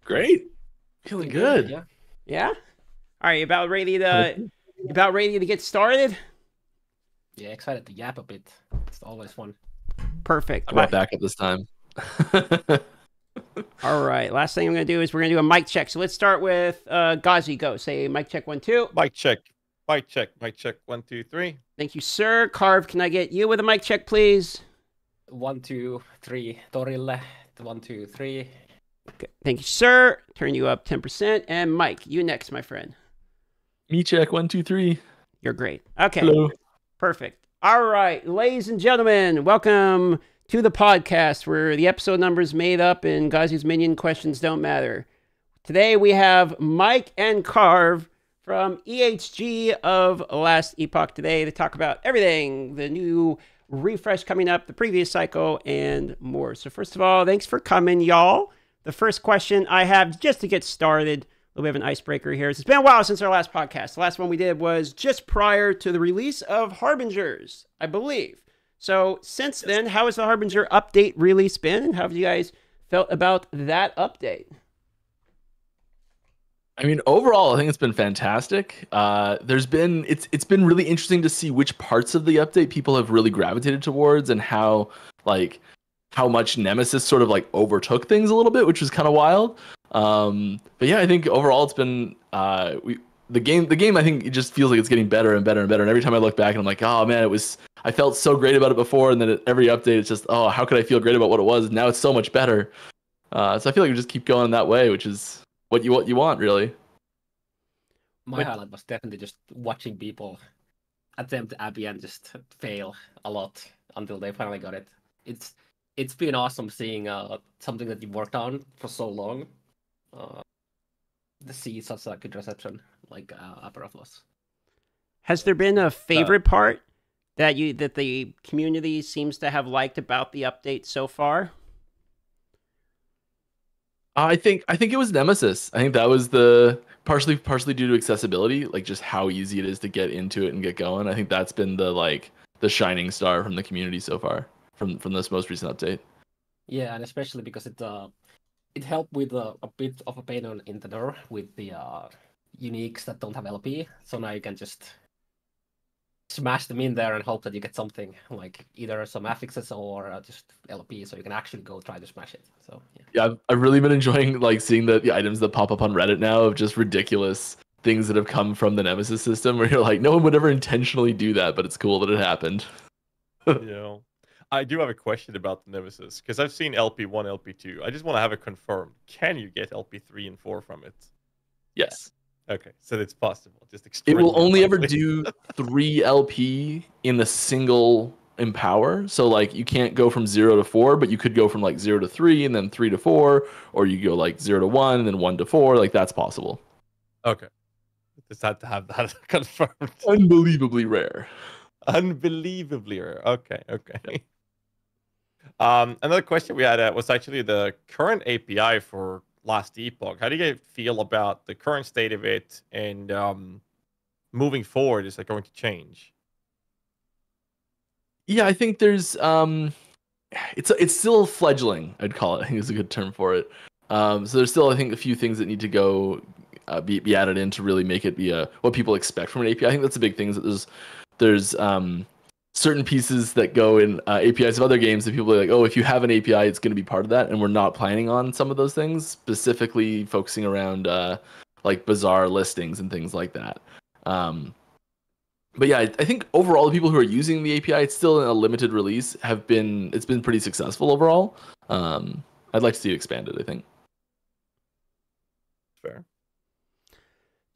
Great. Feeling good. Yeah. Yeah. All right. You Perfect. about ready to get started? Yeah, excited to yap a bit. It's always fun. Perfect. I brought backup this time. All right. Last thing I'm going to do is we're going to do a mic check. So let's start with GHAZZY. Go. Say mic check 1, 2. Mic check. Mic check. Mic check. 1, 2, 3. Thank you, sir. Carve, can I get you with a mic check, please? 1, 2, 3. Torille. 1, 2, 3. Okay. Thank you, sir. Turn you up 10%. And Mike, you next, my friend. Me check 1, 2, 3. You're great. Okay. Hello. Perfect. All right, ladies and gentlemen, welcome to the podcast where the episode number is made up and GHAZZY's minion questions don't matter. Today we have Mike and Carve from EHG of Last Epoch today to talk about everything, the new refresh coming up, the previous cycle, and more. So first of all, thanks for coming, y'all. The first question I have just to get started, a little bit of an icebreaker here. It's been a while since our last podcast. The last one we did was just prior to the release of Harbingers, I believe. So since then, how has the Harbinger update release been? And how have you guys felt about that update? I mean, overall, I think it's been fantastic. It's been really interesting to see which parts of the update people have really gravitated towards and how much Nemesis sort of like overtook things a little bit, which was kind of wild. But yeah, I think overall it's been the game I think it just feels like it's getting better and better and better. And every time I look back and I'm like, oh man, I felt so great about it before, and then at every update it's just, oh, how could I feel great about what it was? Now it's so much better. So I feel like we just keep going that way, which is what you want, really. My highlight was definitely just watching people attempt Abby and just fail a lot until they finally got it. It's been awesome seeing something that you worked on for so long. To see such a good reception like Aperaflos. Has there been a favorite part that the community seems to have liked about the update so far? I think it was Nemesis. I think that was the partially due to accessibility, like just how easy it is to get into it and get going. I think that's been the shining star from the community so far from this most recent update. Yeah, and especially because it helped with a bit of a pain in the door with the uniques that don't have LP. So now you can just smash them in there and hope that you get something like either some affixes or just LP, so you can actually go try to smash it. So yeah, I've really been enjoying like seeing the items that pop up on Reddit now of just ridiculous things that have come from the Nemesis system, where you're like, no one would ever intentionally do that, but it's cool that it happened. Yeah. I do have a question about the Nemesis, because I've seen LP1, LP2. I just want to have it confirmed. Can you get LP3 and 4 from it? Yes. Okay, so it's possible. Just it will only ever likely. do 3 LP in a single empower. So like you can't go from 0 to 4, but you could go from like 0 to 3 and then 3 to 4, or you go like 0 to 1 and then 1 to 4. Like that's possible. Okay. Just had to have that confirmed. Unbelievably rare. Unbelievably rare. Okay. Another question we had was actually the current API for Last Epoch. How do you feel about the current state of it, and moving forward, is that going to change? Yeah, I think there's it's still fledgling, I'd call it. I think is a good term for it. So there's still, I think, a few things that need to go be added in to really make it be what people expect from an API. I think that's a big thing, is that there's certain pieces that go in APIs of other games that people are like, oh, if you have an API, it's going to be part of that. And we're not planning on some of those things, specifically focusing around like bizarre listings and things like that. But yeah, I think overall the people who are using the API, it's still in a limited release, it's been pretty successful overall. I'd like to see it expanded, I think. Fair.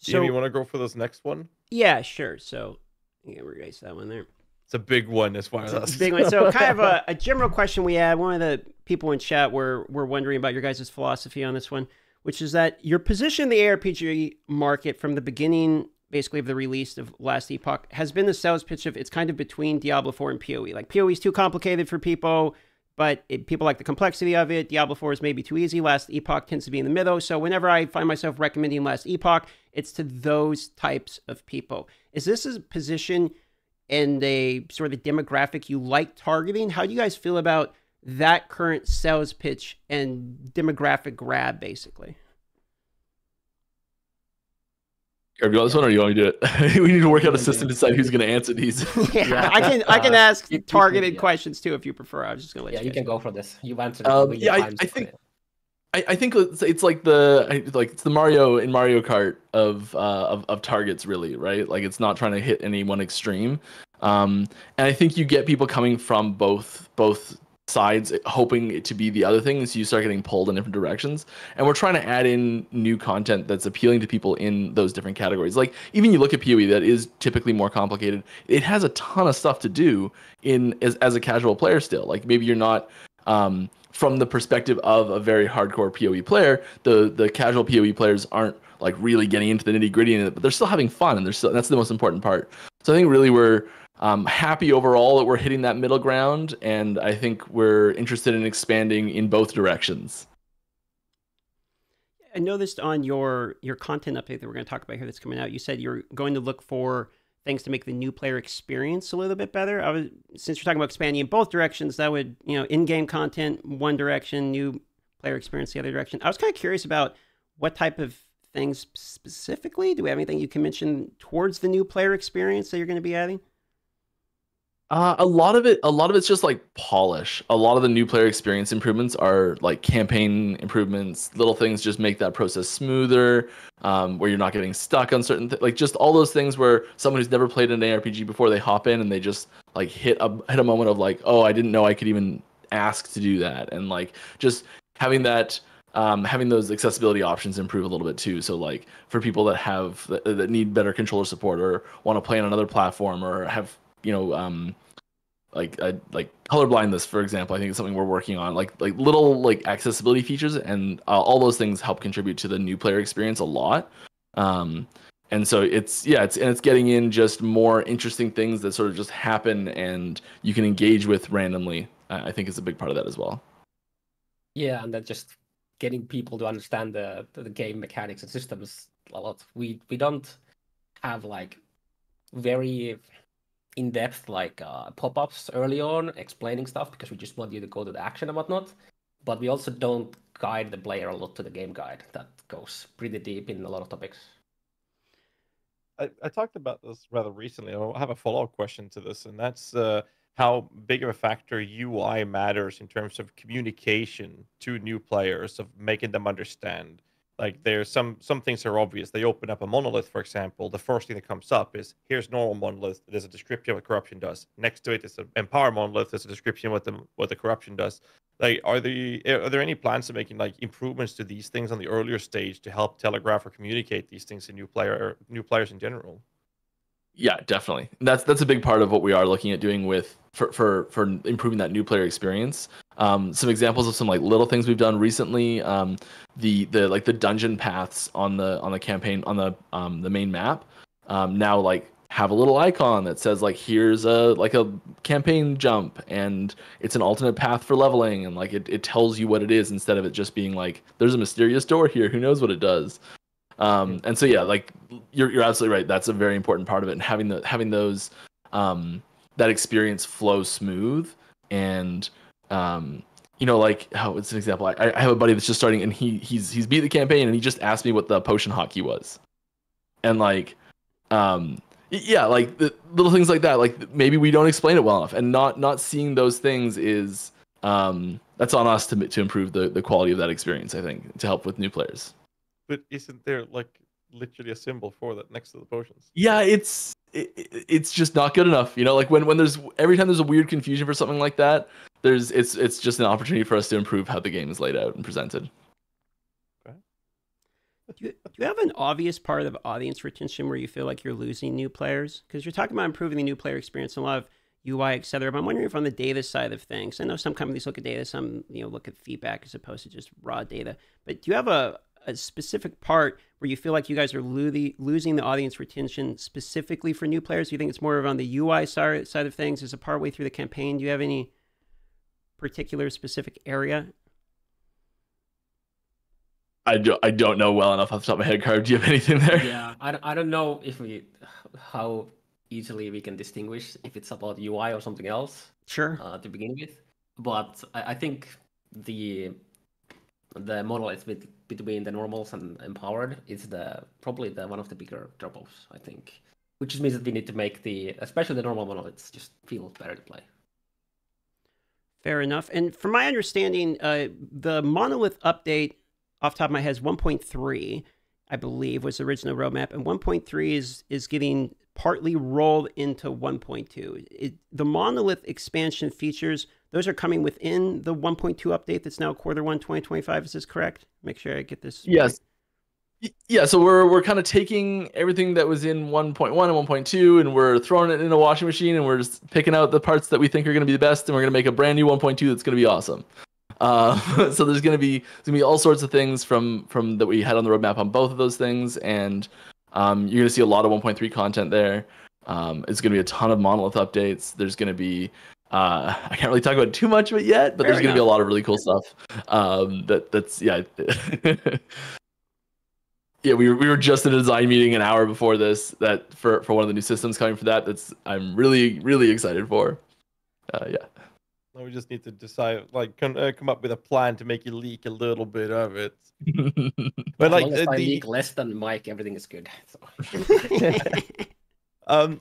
So, Jimmy, you want to go for this next one? Yeah, sure. So yeah, we're going to that one there. It's a big one as far as It's a big one. So kind of a general question we had. One of the people in chat were wondering about your guys' philosophy on this one, which is that your position in the ARPG market from the beginning, basically, of the release of Last Epoch has been the sales pitch of it's kind of between Diablo 4 and PoE. Like, PoE is too complicated for people, but people like the complexity of it. Diablo 4 is maybe too easy. Last Epoch tends to be in the middle. So whenever I find myself recommending Last Epoch, it's to those types of people. Is this a position and a sort of demographic you like targeting? How do you guys feel about that current sales pitch and demographic grab, basically? Are you on this one, or you want me to do it? We need to work out a system to decide who's going to answer these. Yeah, I can ask targeted yeah. questions too if you prefer. I was just gonna let Yeah, you you guys can go. go for this. You've answered it a million Yeah, times. I think it's like it's the Mario in Mario Kart of targets, really, right? Like it's not trying to hit any one extreme. And I think you get people coming from both sides hoping it to be the other thing, so you start getting pulled in different directions. And we're trying to add in new content that's appealing to people in those different categories. Like even you look at PoE, that is typically more complicated. It has a ton of stuff to do as a casual player still. Like maybe you're not from the perspective of a very hardcore PoE player, the casual PoE players aren't like really getting into the nitty gritty in it, but they're still having fun, and that's the most important part. So I think really we're happy overall that we're hitting that middle ground, and I think we're interested in expanding in both directions. I noticed on your content update that we're going to talk about here that's coming out, you said you're going to look for things to make the new player experience a little bit better. Since you're talking about expanding in both directions, that would, in-game content one direction, new player experience the other direction. I was kind of curious about what type of things specifically. Do we have anything you can mention towards the new player experience that you're going to be adding? A lot of it's just like polish. A lot of the new player experience improvements are like campaign improvements. Little things just make that process smoother, where you're not getting stuck on certain like just all those things where someone who's never played an ARPG before, they hop in and they just like hit a moment of like, oh, I didn't know I could even ask to do that, and like just having that. Having those accessibility options improve a little bit too. So like for people that need better controller support or want to play on another platform or have like color blindness, for example, I think it's something we're working on. Like little like accessibility features, and all those things help contribute to the new player experience a lot. And so it's getting in just more interesting things that sort of just happen and you can engage with randomly. I think is a big part of that as well. Yeah, and then just getting people to understand the game mechanics and systems a lot. We don't have like very in-depth like pop-ups early on explaining stuff because we just want you to go to the action and whatnot. But we also don't guide the player a lot to the game guide that goes pretty deep in a lot of topics. I talked about this rather recently. I have a follow-up question to this, and that's how big of a factor UI matters in terms of communication to new players, of making them understand. Like there's some things are obvious. They open up a monolith, for example. The first thing that comes up is here's normal monolith. There's a description of what corruption does. Next to it is an empower monolith. There's a description of what the corruption does. Like, are there any plans of making like improvements to these things on the earlier stage to help telegraph or communicate these things to new players in general? Yeah, definitely. That's a big part of what we are looking at doing for improving that new player experience. Some examples of some like little things we've done recently. The dungeon paths on the campaign on the main map now like have a little icon that says like here's a campaign jump, and it's an alternate path for leveling, and like it tells you what it is instead of it just being like there's a mysterious door here, who knows what it does. And so yeah, like you're absolutely right. That's a very important part of it, and having those that experience flow smooth. And like it's an example. I have a buddy that's just starting, and he's beat the campaign, and he just asked me what the potion hotkey was, and like yeah, like the little things like that. Like maybe we don't explain it well enough, and not seeing those things is that's on us to improve the quality of that experience. I think to help with new players. But isn't there like literally a symbol for that next to the potions? Yeah, it's just not good enough. Like when there's every time there's a weird confusion for something like that, it's just an opportunity for us to improve how the game is laid out and presented. Okay. Do you have an obvious part of audience retention where you feel like you're losing new players? Because you're talking about improving the new player experience and a lot of UI, etc. But I'm wondering if on the data side of things, I know some companies look at data, some look at feedback as opposed to just raw data. But do you have a specific part where you feel like you guys are losing the audience retention specifically for new players? Do you think it's more of on the UI side of things? Is it partway through the campaign? Do you have any particular specific area? I don't know well enough off the top of my head, Carb. Do you have anything there? Yeah, I don't know how easily we can distinguish if it's about UI or something else. Sure. To begin with, but I think the the monolith between the normals and empowered is probably one of the bigger drop-offs, I think. Which just means that we need to make especially the normal monoliths just feel better to play. Fair enough. And from my understanding, the Monolith update, off the top of my head, is 1.3, I believe, was the original roadmap. And 1.3 is getting partly rolled into 1.2. The Monolith expansion features, those are coming within the 1.2 update that's now Q1 2025. Is this correct? Make sure I get this. Yes. Right. Yeah, so we're kind of taking everything that was in 1.1 and 1.2 and we're throwing it in a washing machine and we're just picking out the parts that we think are going to be the best and we're going to make a brand new 1.2 that's going to be awesome. So there's going to be all sorts of things from that we had on the roadmap on both of those things, and you're going to see a lot of 1.3 content there. It's going to be a ton of Monolith updates. There's going to be I can't really talk about too much of it yet, but there's going to be a lot of really cool stuff. That's yeah. Yeah, we were just in a design meeting an hour before this that for one of the new systems coming for that. I'm really excited for. Yeah. We just need to decide, like, come up with a plan to make you leak a little bit of it. But like, as long as I leak less than Mike, everything is good.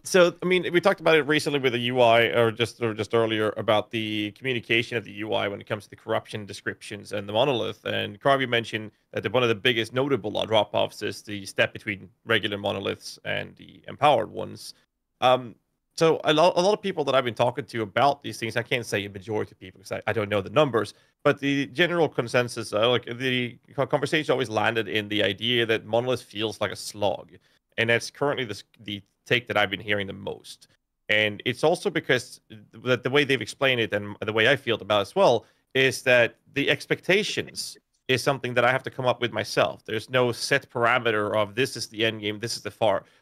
So I mean, we talked about it recently with the UI, or just earlier about the communication of the UI when it comes to the corruption descriptions and the monolith. And Carvey mentioned that one of the biggest notable drop-offs is the step between regular monoliths and the empowered ones. So a lot of people that I've been talking to about these things, I can't say a majority of people because I don't know the numbers, but the general consensus, like the conversation always landed in the idea that monolith feels like a slog, and that's currently the take that I've been hearing the most. And it's also because the way they've explained it and the way I feel about it as well is that the expectations is something that I have to come up with myself. There's no set parameter of this is the end game, this is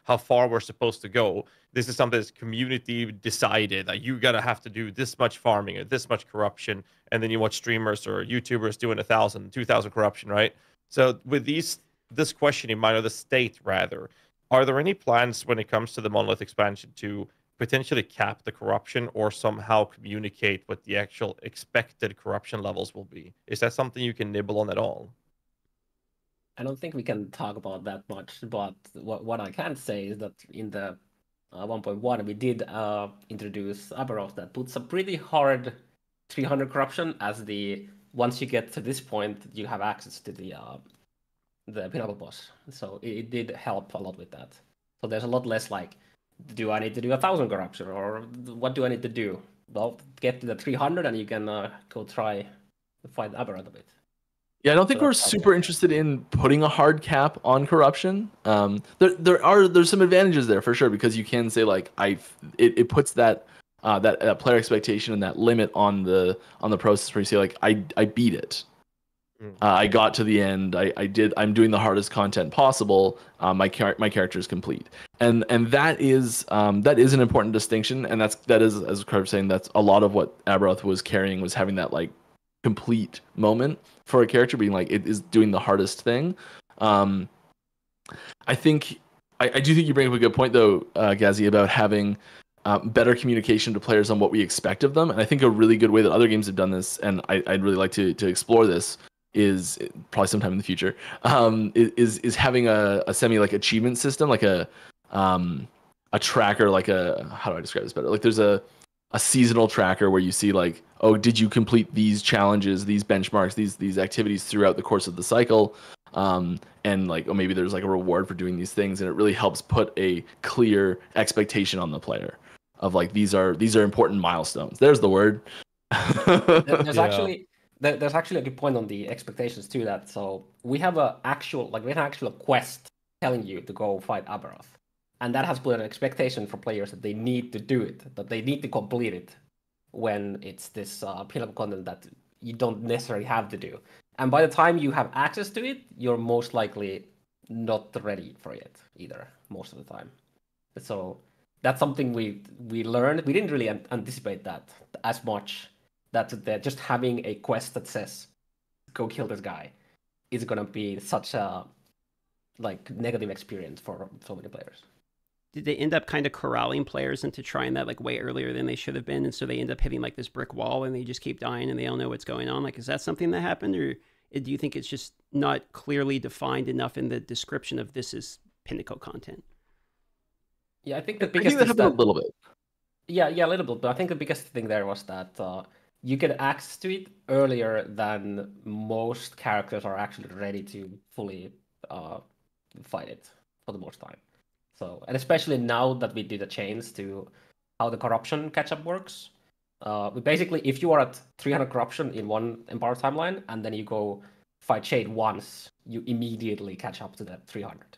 how far we're supposed to go. This is something that's community decided that you gotta have to do this much farming or this much corruption, and then you watch streamers or YouTubers doing 1,000, 2,000 corruption, right? So with this question in mind, or the state rather, are there any plans when it comes to the Monolith expansion to potentially cap the corruption or somehow communicate what the actual expected corruption levels will be? Is that something you can nibble on at all? I don't think we can talk about that much, but what I can say is that in the 1.1 we did introduce Aberoth that puts a pretty hard 300 corruption as once you get to this point you have access to the pinnacle boss. So it did help a lot with that. So there's a lot less like, do I need to do 1,000 corruption or what do I need to do? Well, get to the 300 and you can go try to fight Aberrant a bit. Yeah, I don't think we're super interested in putting a hard cap on corruption. There's some advantages there for sure, because you can say like it puts that player expectation and that limit on the process where you say like I beat it. I got to the end. I'm doing the hardest content possible. My character is complete, and that is an important distinction. And that is, as Carver was saying, that's a lot of what Aberoth was carrying, was having that like complete moment for a character being like it is doing the hardest thing. I think I do think you bring up a good point though, GHAZZY, about having better communication to players on what we expect of them. And I think a really good way that other games have done this, and I'd really like to explore this, is probably sometime in the future, is having a semi like achievement system, like a tracker, like how do I describe this better? Like there's a seasonal tracker where you see like, oh, did you complete these challenges, these benchmarks, these activities throughout the course of the cycle, and like, oh, maybe there's like a reward for doing these things, and it really helps put a clear expectation on the player of like these are important milestones. There's the word. There's actually a good point on the expectations too. That so we have an actual quest telling you to go fight Aberoth, and that has put an expectation for players that they need to do it, that they need to complete it, when it's this pinnacle content that you don't necessarily have to do. And by the time you have access to it, you're most likely not ready for it either, most of the time. So that's something we learned. We didn't really anticipate that as much. That just having a quest that says go kill this guy is gonna be such a like negative experience for so many players. Did they end up kind of corralling players into trying that like way earlier than they should have been, and so they end up hitting like this brick wall and they just keep dying and they don't know what's going on? Like, is that something that happened, or Do you think it's just not clearly defined enough in the description of this is Pinnacle content? Yeah, I think the I biggest think that is happened that a little bit. yeah, a little bit. But I think the biggest thing there was that you get access to it earlier than most characters are actually ready to fully fight it for the most time. So, and especially now that we did a change to how the corruption catch-up works, we basically, if you are at 300 corruption in one Empower timeline, and then you go fight Shade once, you immediately catch up to that 300,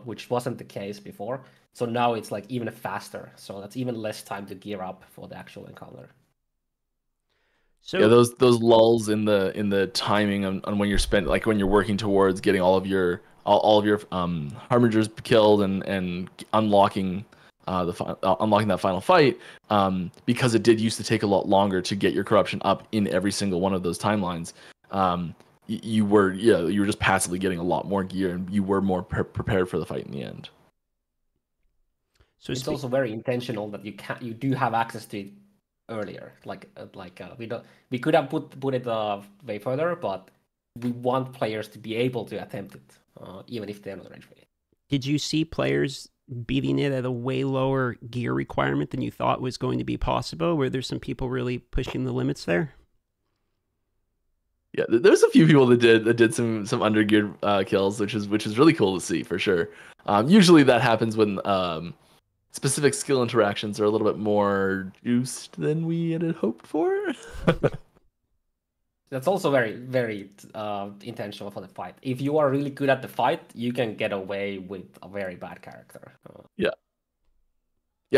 which wasn't the case before. So now it's like even faster. So that's even less time to gear up for the actual encounter. So Yeah, those lulls in the timing on when you're spent, like when you're working towards getting all of your harbingers killed and unlocking unlocking that final fight, because it did used to take a lot longer to get your corruption up in every single one of those timelines. You were just passively getting a lot more gear, and you were more prepared for the fight in the end. So it's also very intentional that you do have access to it earlier. We could have put it way further, but we want players to be able to attempt it, even if they're not ready for it. Did you see players beating it at a way lower gear requirement than you thought was going to be possible? Were there some people really pushing the limits there? Yeah, there's a few people that did some undergeared kills, which is really cool to see for sure. Usually that happens when specific skill interactions are a little bit more juiced than we had hoped for. That's also very, very intentional for the fight. If you are really good at the fight, you can get away with a very bad character. Yeah,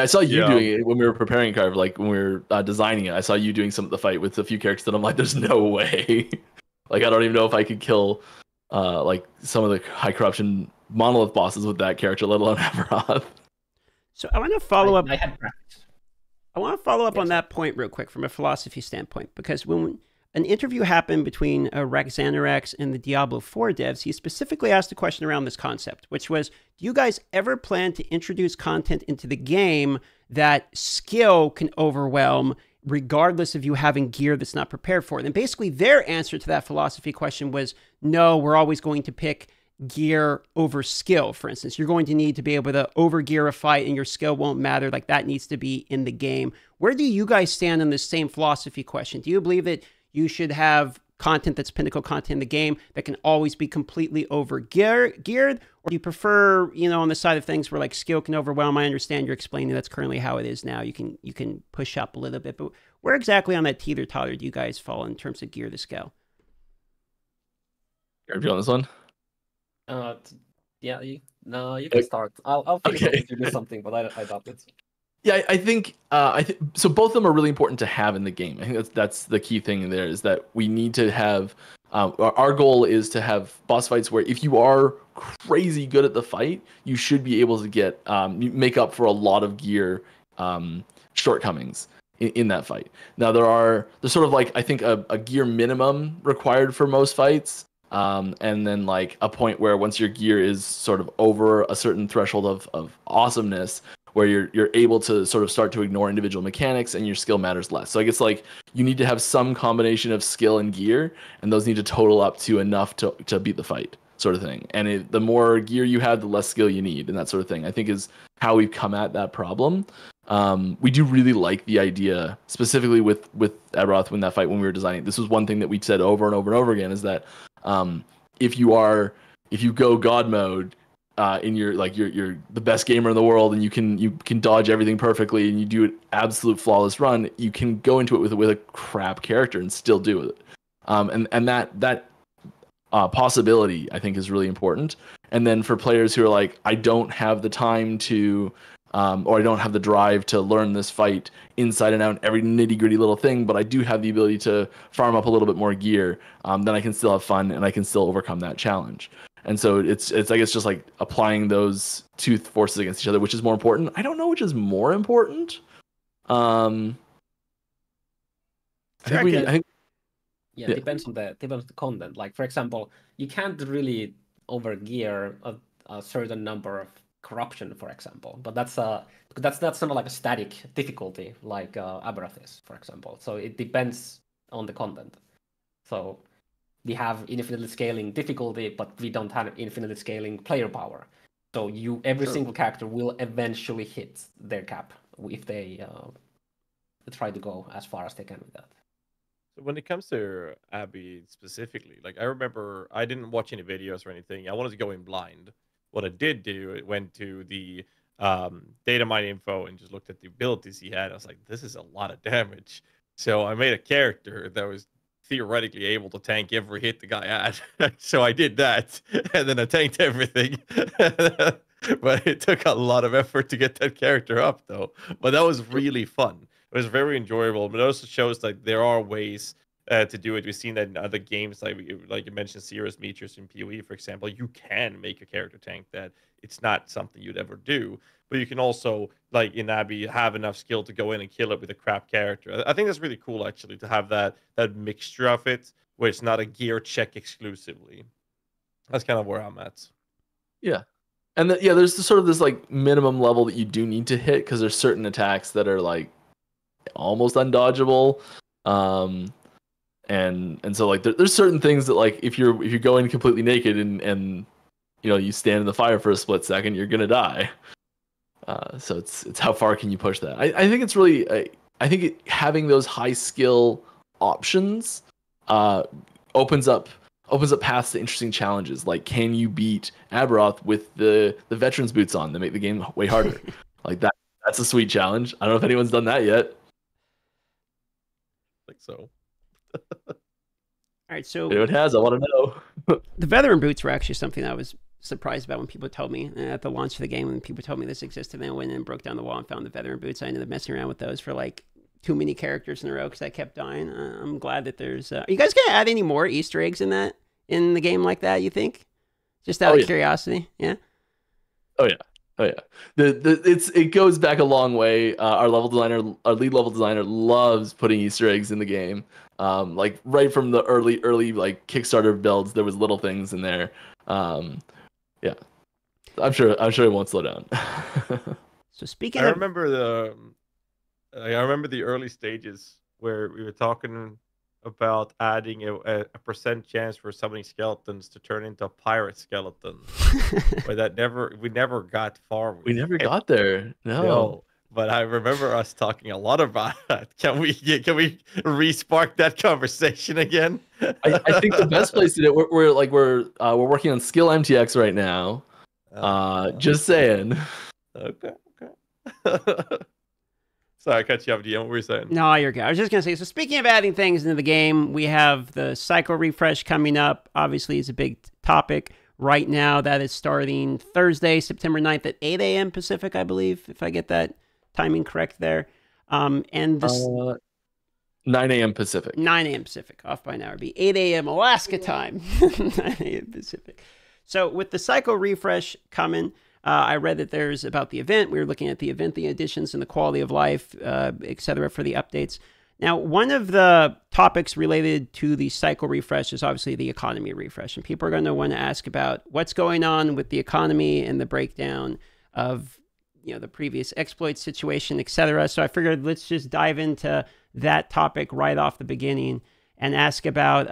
I saw you doing it when we were preparing Carve, like when we were designing it. I saw you doing some of the fight with a few characters that I'm like, there's no way. Like, I don't even know if I could kill like some of the high corruption Monolith bosses with that character, let alone Amaroth. So I want to follow up. I had practice. I want to follow up on that point real quick from a philosophy standpoint, because when an interview happened between Raxxanorax and the Diablo 4 devs, he specifically asked a question around this concept, which was, do you guys ever plan to introduce content into the game that skill can overwhelm regardless of you having gear that's not prepared for it? And basically their answer to that philosophy question was, no, we're always going to pick gear over skill. For instance, you're going to need to be able to overgear a fight and your skill won't matter. Like, that needs to be in the game. Where do you guys stand on this same philosophy question? Do you believe that you should have content that's Pinnacle content in the game that can always be completely geared, or do you prefer, on the side of things where like skill can overwhelm? I understand you're explaining that's currently how it is now. You can push up a little bit, but where exactly on that teeter-totter do you guys fall in terms of gear to scale? Are you on this one? You can start. I'll finish Okay. if you do something, but I doubt it. Yeah, I think so. Both of them are really important to have in the game. I think that's the key thing there, is that we need to have. Our goal is to have boss fights where if you are crazy good at the fight, you should be able to get make up for a lot of gear shortcomings in that fight. Now there's sort of like, I think a gear minimum required for most fights. And then like a point where once your gear is sort of over a certain threshold of awesomeness, where you're able to sort of start to ignore individual mechanics and your skill matters less. So I guess like you need to have some combination of skill and gear, and those need to total up to enough to beat the fight, sort of thing. And the more gear you have, the less skill you need, and that sort of thing, I think, is how we've come at that problem. We do really like the idea, specifically with Amaroth when we were designing. This was one thing that we said over and over and over again, is that if you go God mode, in you're the best gamer in the world, and you can dodge everything perfectly, and you do an absolute flawless run, you can go into it with a crap character and still do it. And that possibility, I think, is really important. And then for players who are like, I don't have the time to, or I don't have the drive to learn this fight inside and out, every nitty gritty little thing, but I do have the ability to farm up a little bit more gear, then I can still have fun and I can still overcome that challenge. And so it's I guess just like applying those two forces against each other, which is more important. I don't know which is more important. I think it depends on the content. Like, for example, you can't really overgear a certain number of corruption, for example, but that's not sort of like a static difficulty like Amaroth is, for example. So it depends on the content. So we have infinitely scaling difficulty, but we don't have infinitely scaling player power. So every single character will eventually hit their cap if they try to go as far as they can with that. So when it comes to Abby specifically, like I remember I didn't watch any videos or anything. I wanted to go in blind. What I did do, it went to the data mine info and just looked at the abilities he had. I was like, this is a lot of damage. So I made a character that was theoretically able to tank every hit the guy had. So I did that, and then I tanked everything. But it took a lot of effort to get that character up, though. But that was really fun. It was very enjoyable, but it also shows that there are ways to do it. We've seen that in other games, like you mentioned, Serious Meteors in PoE, for example. You can make a character tank that. It's not something you'd ever do, but you can also, like in Abby, have enough skill to go in and kill it with a crap character. I think that's really cool, actually, to have that mixture of it, where it's not a gear check exclusively. That's kind of where I'm at. Yeah. And there's sort of this like minimum level that you do need to hit, because there's certain attacks that are like almost undodgeable, and so like there's certain things that, like, if you're going completely naked and you stand in the fire for a split second, you're gonna die. So it's how far can you push that? I think it's really I think having those high skill options opens up paths to interesting challenges. Like, can you beat Aberoth with the veterans boots on that make the game way harder? Like that's a sweet challenge. I don't know if anyone's done that yet. I think so. All right, so If it has, I want to know. The veteran boots were actually something I was surprised about when people told me at the launch of the game. When people told me this existed, and I went in and broke down the wall and found the veteran boots. I ended up messing around with those for like too many characters in a row because I kept dying. I'm glad that there's. Are you guys gonna add any more Easter eggs in the game like that? You think? Just out of curiosity, yeah. Oh yeah. It goes back a long way. Our lead level designer loves putting Easter eggs in the game. Like right from the early like Kickstarter builds, there was little things in there. Yeah, I'm sure it won't slow down. So speaking, I remember the early stages where we were talking about adding a percent chance for summoning skeletons to turn into a pirate skeleton. But we never got far. We never got there. No. But I remember us talking a lot about that. Can we re-spark that conversation again? I think the best place to do it. We're working on Skill MTX right now. Just saying. Okay. Sorry, I cut you off, DM. What were you saying? No, you're good. I was just going to say, so speaking of adding things into the game, we have the cycle refresh coming up. Obviously, it's a big topic right now. That is starting Thursday, September 9th at 8 a.m. Pacific, I believe, if I get that timing correct there. And this 9 a.m. Pacific. 9 a.m. Pacific, off by an hour. It'd be 8 a.m. Alaska time, 9 a.m. Pacific. So with the cycle refresh coming, I read that there's about the event. We were looking at the event, the additions, and the quality of life, etc. for the updates. Now, one of the topics related to the cycle refresh is obviously the economy refresh. And people are going to want to ask about what's going on with the economy and the breakdown of the previous exploit situation, etc. So I figured let's just dive into that topic right off the beginning and ask about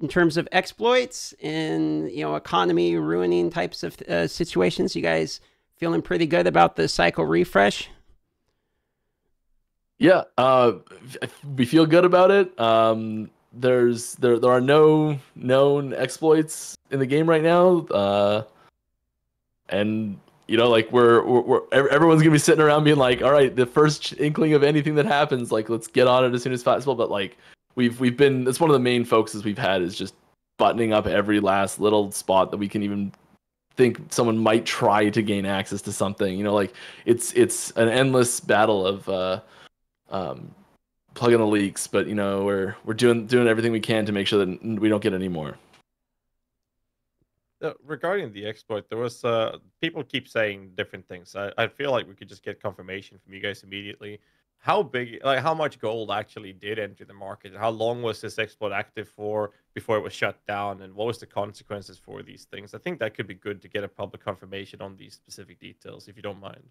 in terms of exploits and economy ruining types of situations. You guys feeling pretty good about the cycle refresh? Yeah, we feel good about it. There are no known exploits in the game right now, and like we're everyone's gonna be sitting around being like, all right, the first inkling of anything that happens, like let's get on it as soon as possible. But like we've been, that's one of the main focuses we've had, is just buttoning up every last little spot that we can even think someone might try to gain access to something. Like it's an endless battle of plugging the leaks, but we're doing everything we can to make sure that we don't get any more. Regarding the exploit, there was people keep saying different things. I feel like we could just get confirmation from you guys immediately. How big, like how much gold actually did enter the market? How long was this exploit active for before it was shut down? And what was the consequences for these things? I think that could be good to get a public confirmation on these specific details, if you don't mind.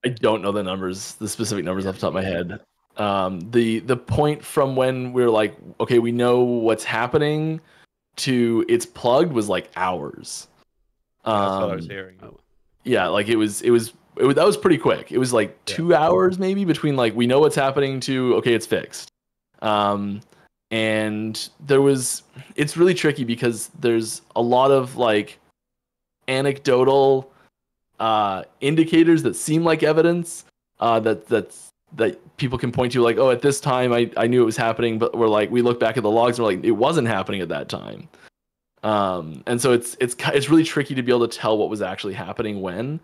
I don't know the specific numbers off the top of my head. The point from when we're like, okay, we know what's happening, to it's plugged was like hours. That's what I was hearing. Yeah, like that was pretty quick. It was like 2 hours maybe between like we know what's happening to okay, it's fixed. And it's really tricky because there's a lot of like anecdotal indicators that seem like evidence that people can point to, like, oh, at this time I knew it was happening, but we look back at the logs and we're like, it wasn't happening at that time. And so it's really tricky to be able to tell what was actually happening when,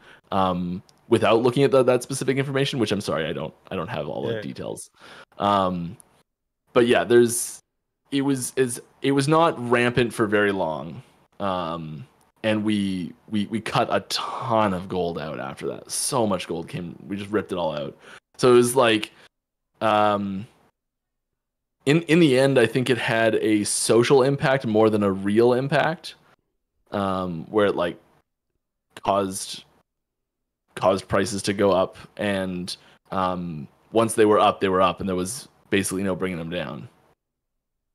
without looking at that specific information, which I'm sorry, I don't have all the details. But yeah, it was not rampant for very long. And we cut a ton of gold out after that. So much gold we just ripped it all out. So it was like, in the end, I think it had a social impact more than a real impact, where it like caused prices to go up, and once they were up, and there was basically no bringing them down.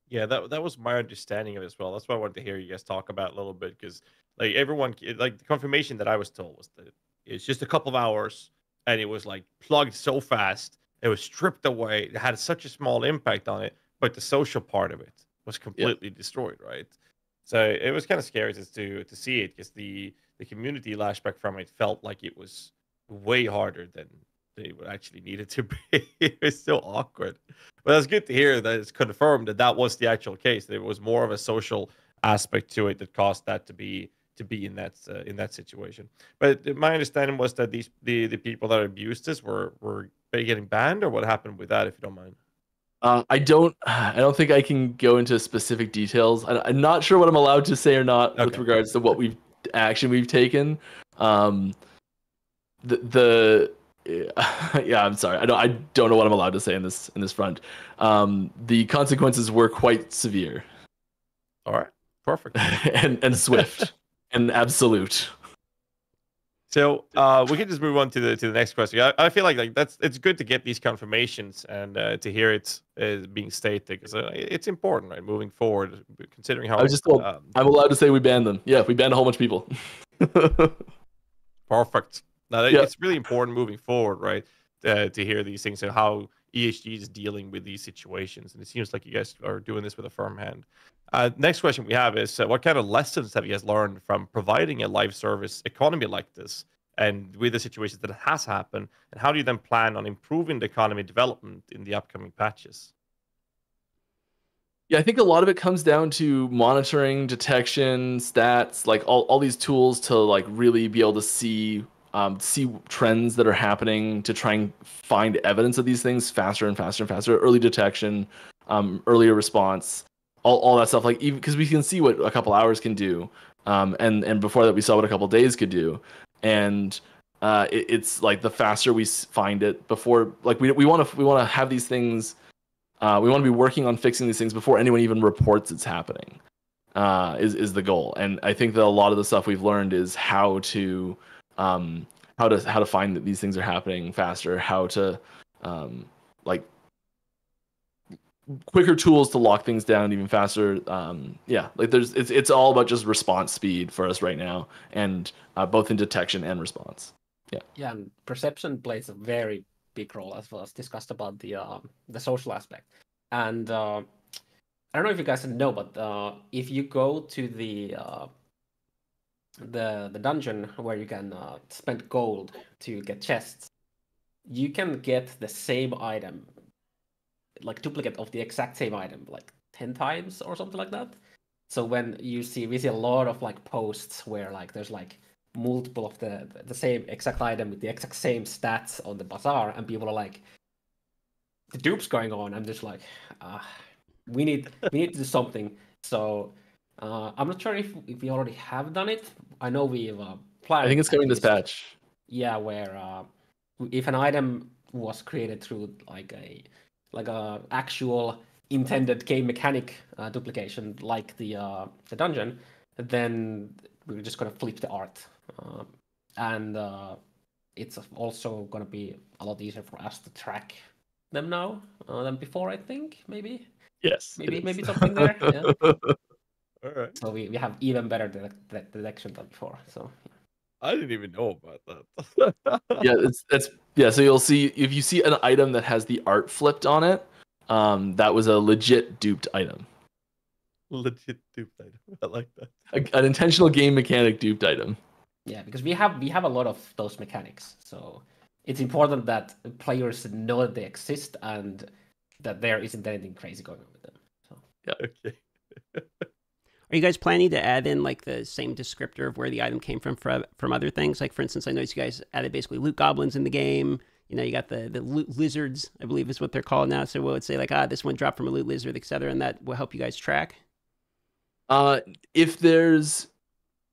Yeah, that was my understanding of it as well. That's why I wanted to hear you guys talk about it a little bit, because like everyone, like the confirmation that I was told was that it's just a couple of hours, and it was like plugged so fast, it was stripped away. It had such a small impact on it, but the social part of it was completely destroyed, right? So it was kind of scary to see it, because the community lashback from it felt like it was way harder than they would actually need it to be. It was so awkward. But it's good to hear that it's confirmed that was the actual case. There was more of a social aspect to it that caused that to be in that situation. But my understanding was that the people that abused this were getting banned, or what happened with that, if you don't mind. I don't think I can go into specific details. I'm not sure what I'm allowed to say or not with regards to what action we've taken. Yeah, I'm sorry. I don't know what I'm allowed to say in this front. The consequences were quite severe. All right, perfect. and swift and absolute. So we can just move on to the next question. I feel like it's good to get these confirmations and to hear it being stated, because it's important, right? Moving forward, considering how I was just told I'm allowed to say we banned them. Yeah, we banned a whole bunch of people. Perfect. Now it's really important moving forward, right? To hear these things and how EHG is dealing with these situations, and it seems like you guys are doing this with a firm hand. Next question we have is, what kind of lessons have you guys learned from providing a live service economy like this, and with the situations that has happened, and how do you then plan on improving the economy development in the upcoming patches? Yeah, I think a lot of it comes down to monitoring, detection, stats, like all these tools to like really be able to see trends that are happening, to try and find evidence of these things faster and faster and faster. Early detection, earlier response. All that stuff, like, even because we can see what a couple hours can do, and before that we saw what a couple days could do, and it's like the faster we find it, before, like, we want to have these things, we want to be working on fixing these things before anyone even reports it's happening, is the goal. And I think that a lot of the stuff we've learned is how to find that these things are happening faster, how to like quicker tools to lock things down even faster. Like it's all about just response speed for us right now, and both in detection and response. Yeah, and perception plays a very big role, as well as discussed about the social aspect. And I don't know if you guys know, but if you go to the dungeon where you can spend gold to get chests, you can get the same item, like duplicate of the exact same item, like 10 times or something like that. So when we see a lot of like posts where like there's like multiple of the same exact item with the exact same stats on the bazaar, and people are like, the dupe's going on. I'm just like, we need to do something. So I'm not sure if we already have done it. I know we've planned. I think it's coming this patch. Yeah, where if an item was created through like a actual intended game mechanic duplication, like the dungeon, then we're just gonna flip the art, and it's also gonna be a lot easier for us to track them now than before. I think maybe. Yes. Maybe something there. Yeah. All right. So we have even better detection than before. So I didn't even know about that. Yeah, so you'll see if you see an item that has the art flipped on it, that was a legit duped item. Legit duped item. I like that. An intentional game mechanic duped item. yeah, because we have a lot of those mechanics. So it's important that players know that they exist and that there isn't anything crazy going on with them. So Okay. Are you guys planning to add in like the same descriptor of where the item came from other things? Like for instance, I noticed you guys added basically loot goblins in the game. You know, you got the loot lizards, I believe is what they're called now. So we'll say like, this one dropped from a loot lizard, etc., and that will help you guys track. If there's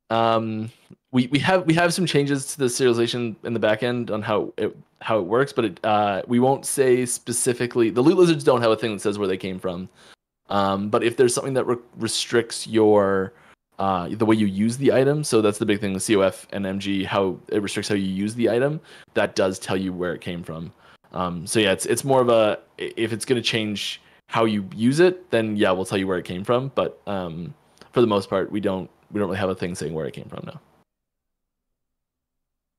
we have some changes to the serialization in the back end on how it works, but we won't say specifically. The loot lizards don't have a thing that says where they came from. But if there's something that restricts your the way you use the item, so that's the big thing with COF and MG, how it restricts how you use the item, that does tell you where it came from. So yeah, it's more of a, if it's going to change how you use it, then yeah, we'll tell you where it came from. But for the most part, we don't really have a thing saying where it came from now.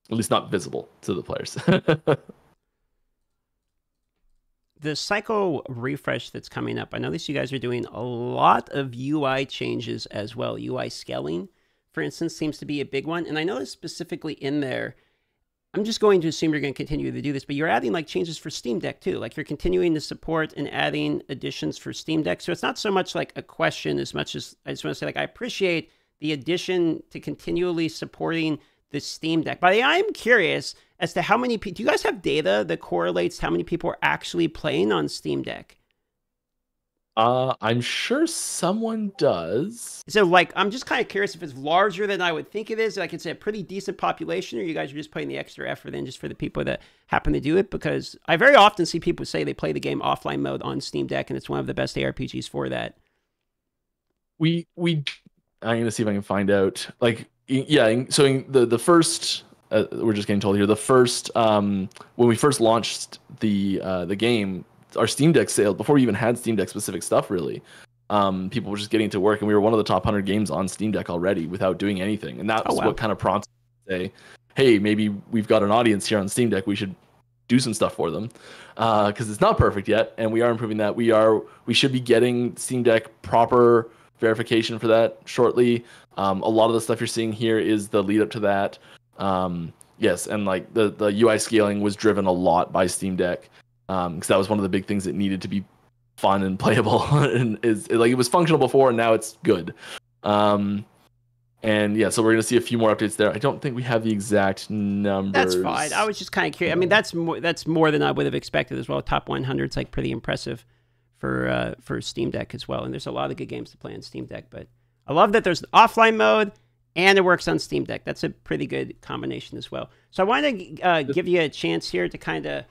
At least not visible to the players. The cycle refresh that's coming up, I noticed you guys are doing a lot of UI changes as well. UI scaling, for instance, seems to be a big one. And I noticed specifically in there, I'm just going to assume you're going to continue to do this, but you're adding like changes for Steam Deck too. Like you're continuing to support and adding additions for Steam Deck. So it's not so much like a question as much as I just want to say, like, I appreciate the addition to continually supporting the Steam Deck. But I am curious as to how many people, do you guys have data that correlates how many people are actually playing on Steam Deck? I'm sure someone does. So like, I'm just kind of curious if it's larger than I would think it is. Like it's a pretty decent population, or you guys are just putting the extra effort in just for the people that happen to do it. Because I very often see people say they play the game offline mode on Steam Deck, and it's one of the best ARPGs for that. I'm gonna see if I can find out. Like, yeah, so the first, we're just getting told here, the first, when we first launched the game, our Steam Deck sale, before we even had Steam Deck specific stuff, really, people were just getting to work, and we were one of the top 100 games on Steam Deck already without doing anything, and that's what kind of prompted me to say, hey, maybe we've got an audience here on Steam Deck, we should do some stuff for them, because it's not perfect yet, and we are improving that. We should be getting Steam Deck proper verification for that shortly. A lot of the stuff you're seeing here is the lead up to that. Yes, and like the UI scaling was driven a lot by Steam Deck, because that was one of the big things that needed to be fun and playable, and like it was functional before, and now it's good. And yeah, so we're gonna see a few more updates there. I don't think we have the exact numbers. That's fine. I was just kind of curious. I mean, that's more than I would have expected as well. Top 100 is like pretty impressive for Steam Deck as well. And there's a lot of good games to play on Steam Deck. But I love that there's offline mode and it works on Steam Deck. That's a pretty good combination as well. So I wanted to give you a chance here to kind of.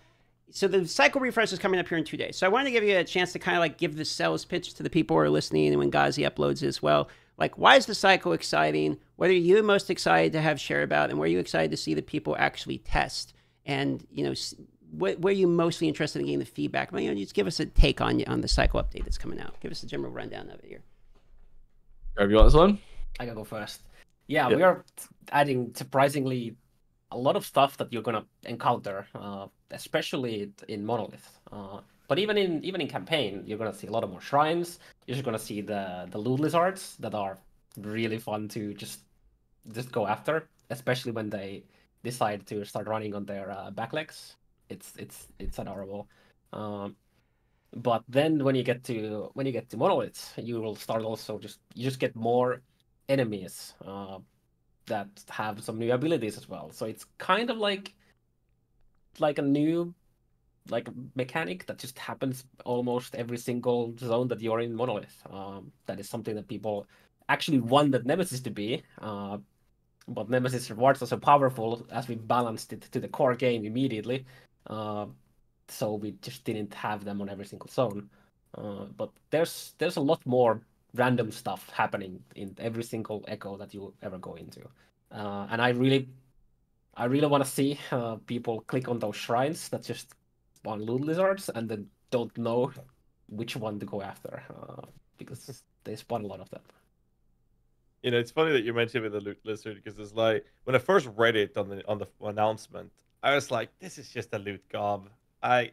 So the cycle refresh is coming up here in 2 days. So I wanted to give you a chance to kind of like give the sales pitch to the people who are listening, and when GHAZZY uploads as well. Like, why is the cycle exciting? What are you most excited to have share about? And where are you excited to see the people actually test? And, you know, where are you mostly interested in getting the feedback? Well, you know, just give us a take on the cycle update that's coming out. Give us a general rundown of it here. Are you on this one? I can go first. Yeah, we are adding surprisingly a lot of stuff that you're gonna encounter, especially in Monolith. But even in campaign, you're gonna see a lot of more shrines. You're just gonna see the loot lizards that are really fun to just go after, especially when they decide to start running on their back legs. It's adorable. But then when you get to Monolith, you will start also you just get more enemies that have some new abilities as well. So it's kind of like a new mechanic that just happens almost every single zone that you're in Monolith. That is something that people actually wanted Nemesis to be. But Nemesis rewards are so powerful as we balanced it to the core game immediately. So we just didn't have them on every single zone. But there's a lot more random stuff happening in every single echo that you ever go into. And I really want to see people click on those shrines that just spawn loot lizards and then don't know which one to go after, because they spawn a lot of them. You know, it's funny that you mentioned with the loot lizard because it's like when I first read it on the announcement, I was like, "This is just a loot gob. I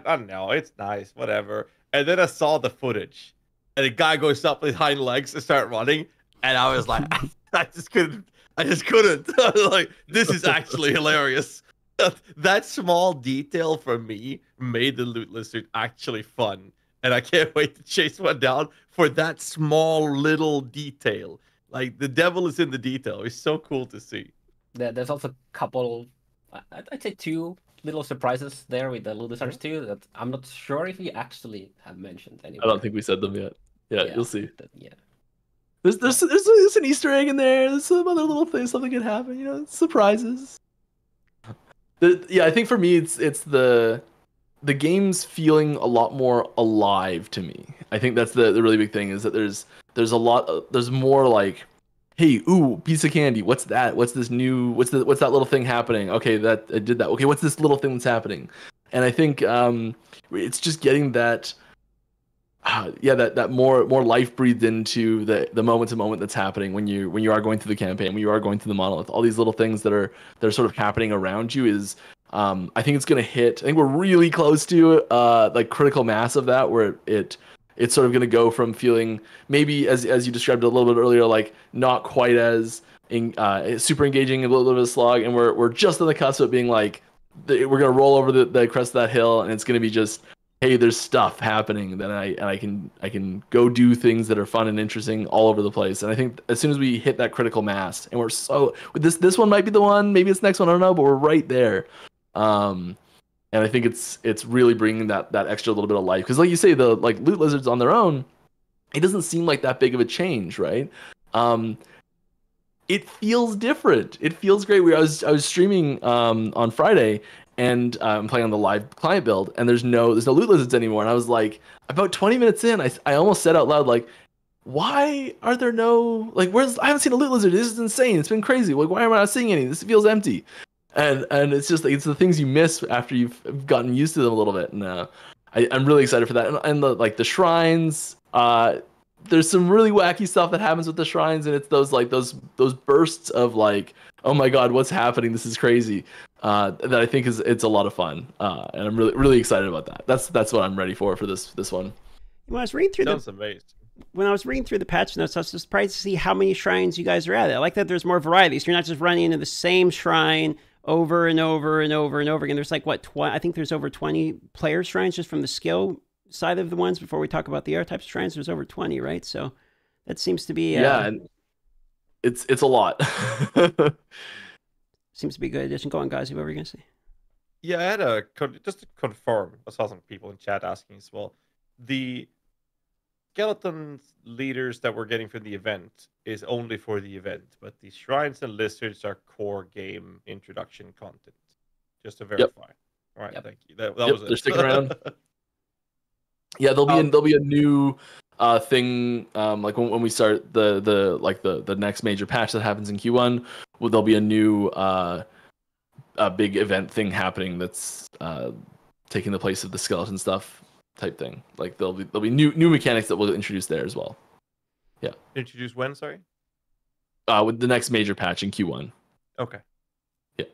don't know. It's nice, whatever." And then I saw the footage, and the guy goes up with hind legs and start running, and I was like, I just couldn't. I just couldn't. I was like, "This is actually hilarious." That small detail for me made the loot lizard actually fun, and I can't wait to chase one down for that small little detail. Like the devil is in the detail. It's so cool to see. There's also a couple, I'd say two little surprises there with the Ludicrous too that I'm not sure if we actually have mentioned I anywhere. don't think we said them yet. Yeah, you'll see. Yeah. There's an Easter egg in there. There's some other little things. Something could happen. You know, surprises. Yeah, I think for me, it's the game's feeling a lot more alive to me. I think that's the really big thing is that there's more like, hey, ooh, piece of candy. What's that? What's this new? What's that little thing happening? Okay, that I did that. Okay, what's this little thing that's happening? And I think it's just getting that. That more life breathed into the moment to moment that's happening when you are going through the campaign, when you are going through the monolith. All these little things that are sort of happening around you is I think it's gonna hit. I think we're really close to like critical mass of that, where it's sort of gonna go from feeling maybe as you described it a little bit earlier, like not quite as super engaging, a little bit of a slog, and we're just on the cusp of being like we're gonna roll over the crest of that hill, and it's gonna be just, hey, there's stuff happening, then I can go do things that are fun and interesting all over the place. And I think as soon as we hit that critical mass, and we're so this one might be the one, maybe it's the next one, I don't know, but we're right there. And I think it's really bringing that extra little bit of life, because like you say, the like loot lizards on their own, it doesn't seem like that big of a change, right? It feels different. It feels great. I was streaming on Friday, and I'm playing on the live client build, and there's no loot lizards anymore. And I was like, about 20 minutes in, I almost said out loud, like, why are there no, like, I haven't seen a loot lizard. This is insane. It's been crazy. Like, why am I not seeing any? This feels empty. And it's just like, it's the things you miss after you've gotten used to them a little bit. And I'm really excited for that. And the shrines, there's some really wacky stuff that happens with the shrines, and it's those bursts of like, oh my god, what's happening? This is crazy. That I think it's a lot of fun, and I'm really really excited about that. That's what I'm ready for this one. When I was reading through when I was reading through the patch notes, I was surprised to see how many shrines you guys are at. I like that there's more variety. So you're not just running into the same shrine over and over and over and over again. There's like I think there's over 20 player shrines just from the skill side of the ones. Before we talk about the other types of shrines, there's over 20, right? So that seems to be and it's a lot. Seems to be a good addition. Go on, guys. What were you gonna say? Yeah, I had just to confirm. I saw some people in chat asking as well. The skeleton leaders that we're getting from the event is only for the event, but the shrines and lizards are core game introduction content. Just to verify. Yep. All right, thank you. That was it. They're sticking around. Yeah, there'll be a new thing, like when we start the next major patch that happens in Q1. There'll be a new a big event thing happening that's taking the place of the skeleton stuff type thing. Like there'll be new mechanics that we'll introduce there as well. Yeah. Introduce when? Sorry. With the next major patch in Q1. Okay. Yeah.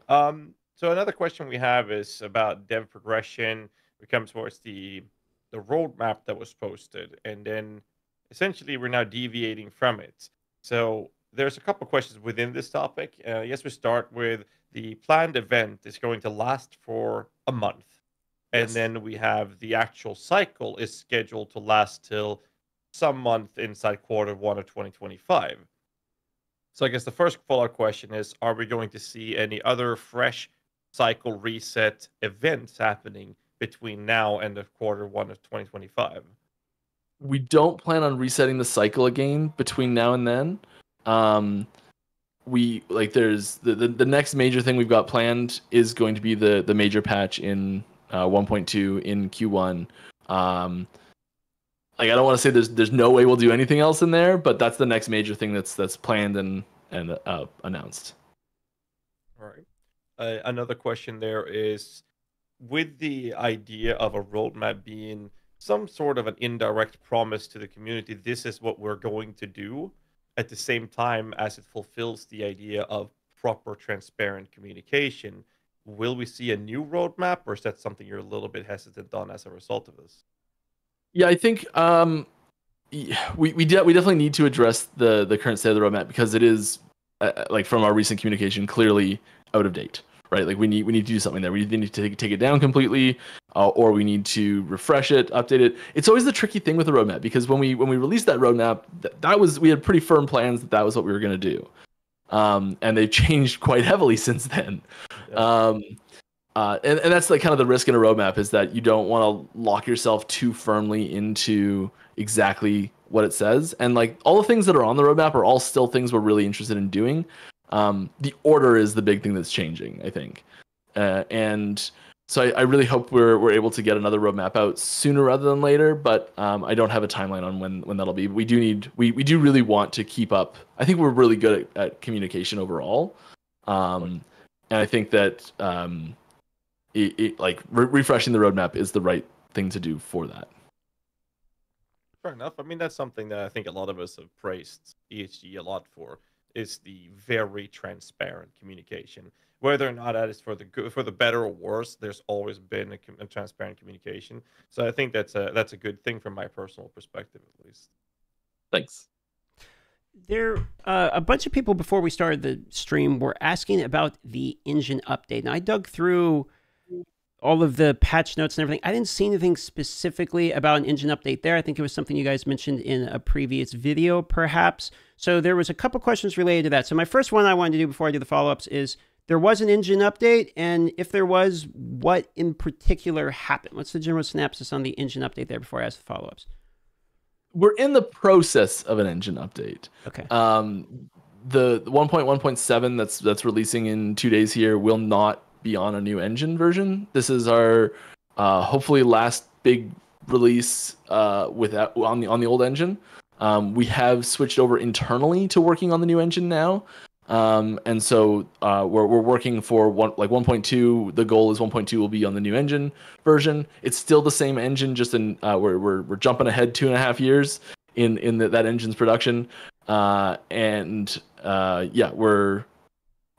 So another question we have is about dev progression. We come towards the roadmap that was posted, and then essentially we're now deviating from it. So there's a couple questions within this topic. I guess we start with the planned event is going to last for a month. And then we have the actual cycle is scheduled to last till some month inside Q1 of 2025. So I guess the first follow-up question is, are we going to see any other fresh cycle reset events happening between now and the Q1 of 2025? We don't plan on resetting the cycle again between now and then. There's the next major thing we've got planned is going to be the major patch in 1.2 in Q1. I don't want to say there's no way we'll do anything else in there, but that's the next major thing that's planned and announced. All right. Another question there is, with the idea of a roadmap being some sort of an indirect promise to the community, this is what we're going to do. at the same time as it fulfills the idea of proper, transparent communication. Will we see a new roadmap, or is that something you're a little bit hesitant on as a result of this? Yeah, I think we definitely need to address the current state of the roadmap, because it is like from our recent communication clearly out of date, right? Like we need to do something there. We need to take it down completely, or we need to refresh it, update it. It's always the tricky thing with the roadmap, because when we released that roadmap, that was, we had pretty firm plans that was what we were going to do, and they've changed quite heavily since then. Yeah. And that's like kind of the risk in a roadmap, is that you don't want to lock yourself too firmly into exactly what it says. And like all the things that are on the roadmap are all still things we're really interested in doing. The order is the big thing that's changing, I think. And so I really hope we're able to get another roadmap out sooner rather than later, but I don't have a timeline on when that'll be. We do really want to keep up. I think we're really good at communication overall. And I think that refreshing the roadmap is the right thing to do for that. Fair enough. I mean, that's something that I think a lot of us have praised EHG a lot for, is the very transparent communication. Whether or not that is for the good, for the better or worse, there's always been a transparent communication. So I think that's a good thing from my personal perspective, at least. Thanks. There, a bunch of people before we started the stream were asking about the engine update. And I dug through all of the patch notes and everything. I didn't see anything specifically about an engine update there. I think it was something you guys mentioned in a previous video, perhaps. So there was a couple questions related to that. So my first one I wanted to do before I do the follow-ups is, there was an engine update, and if there was, what in particular happened? What's the general synopsis on the engine update there before I ask the follow-ups? We're in the process of an engine update. Okay. The 1.1.7 that's releasing in 2 days here will not be on a new engine version. This is our hopefully last big release on the old engine. We have switched over internally to working on the new engine now. And so we're working for 1.2. The goal is 1.2 will be on the new engine version. It's still the same engine, just in we're jumping ahead 2.5 years in that engine's production.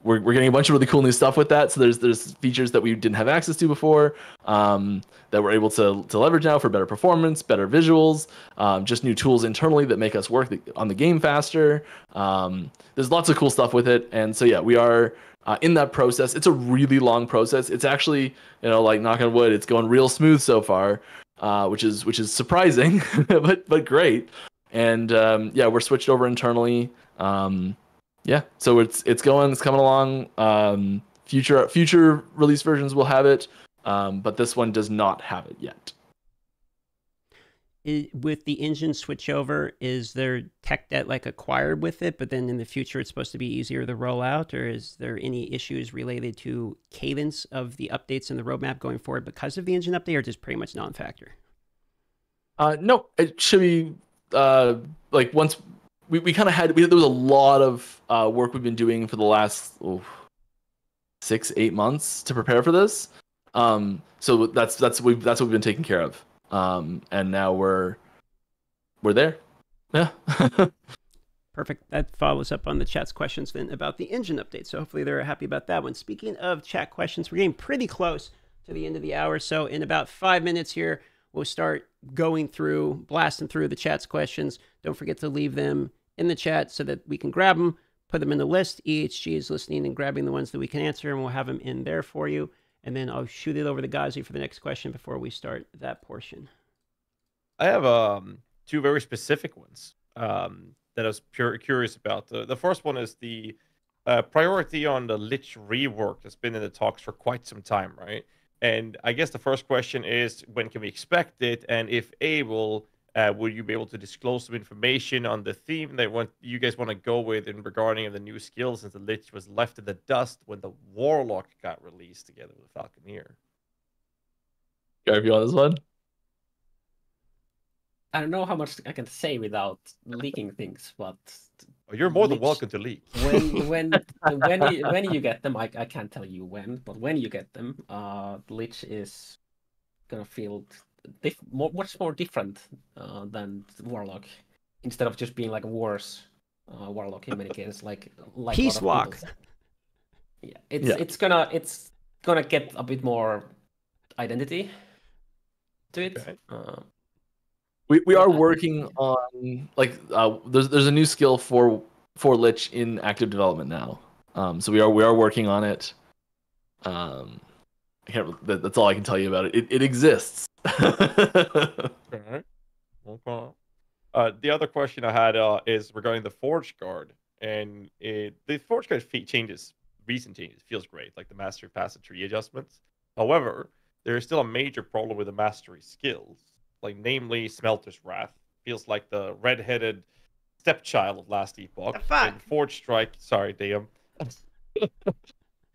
We're getting a bunch of really cool new stuff with that. So there's features that we didn't have access to before, that we're able to leverage now for better performance, better visuals, just new tools internally that make us work on the game faster. There's lots of cool stuff with it. And so yeah, we are in that process. It's a really long process. It's actually, like knock on wood, it's going real smooth so far, which is surprising, but great. And we're switched over internally. Yeah, so it's coming along. Future release versions will have it, but this one does not have it yet. With the engine switchover, is there tech debt acquired with it, but then in the future it's supposed to be easier to roll out, or is there any issues related to cadence of the updates in the roadmap going forward because of the engine update, or just pretty much non-factor? No, it should be once. We kind of there was a lot of work we've been doing for the last 6-8 months to prepare for this. So that's what we've been taking care of. And now we're there. Yeah. Perfect. That follows up on the chat's questions then about the engine update. So hopefully they're happy about that one. Speaking of chat questions, we're getting pretty close to the end of the hour. So in about 5 minutes here, we'll start blasting through the chat's questions. Don't forget to leave them in the chat so that we can grab them, put them in the list. EHG is listening and grabbing the ones that we can answer, and we'll have them in there for you. And then I'll shoot it over to GHAZZY for the next question before we start that portion. I have two very specific ones that I was curious about. The first one is the priority on the Lich rework that's been in the talks for quite some time, right? And I guess the first question is, when can we expect it? And if able, will you be able to disclose some information on the theme that you guys want to go with in regarding the new skills, since the Lich was left in the dust when the Warlock got released together with Falconeer? Gareth, you on this one? I don't know how much I can say without leaking things, but you're more than welcome to leak. When you get them, I can't tell you when, but when you get them, Lich is gonna feel much more different than Warlock, instead of just being worse warlock in many cases, like Peace a lot of walk. people. Yeah, it's gonna get a bit more identity to it. Okay. We are working on there's a new skill for Lich in active development now. So we are working on it. I can't. That's all I can tell you about it. It exists. Okay. Okay. The other question I had is regarding the Forge Guard, and the Forge Guard recent changes feels great, like the Mastery Passive tree adjustments. However, there is still a major problem with the Mastery skills, like namely Smelter's Wrath. Feels like the red-headed stepchild of last Epoch. The fuck? And Forge Strike, sorry, DM.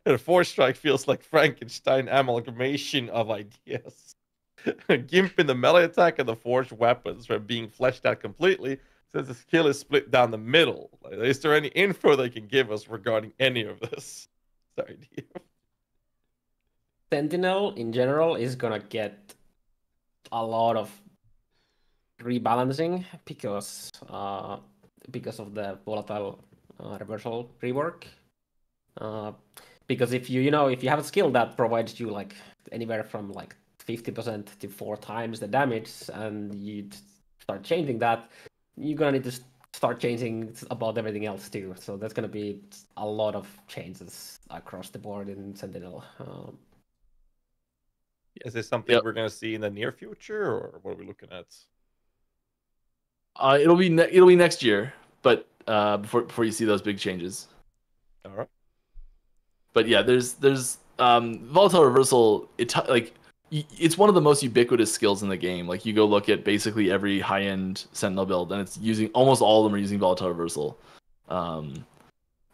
And Forge Strike feels like Frankenstein amalgamation of ideas. Gimp in the melee attack and the forged weapons are being fleshed out completely since the skill is split down the middle. Like, is there any info they can give us regarding any of this? Sorry, DM. Sentinel in general is gonna get a lot of rebalancing because of the volatile reversal rework. Because if you have a skill that provides you like anywhere from like 50% to 4 times the damage, and you start changing that, you're gonna need to start changing about everything else too. So that's gonna be a lot of changes across the board in Sentinel. Is this something we're going to see in the near future, or what are we looking at? It'll be next year, but before you see those big changes. All right. But yeah, there's volatile reversal. It's one of the most ubiquitous skills in the game. Like, you go look at basically every high-end Sentinel build, and it's using almost all of them are using volatile reversal, and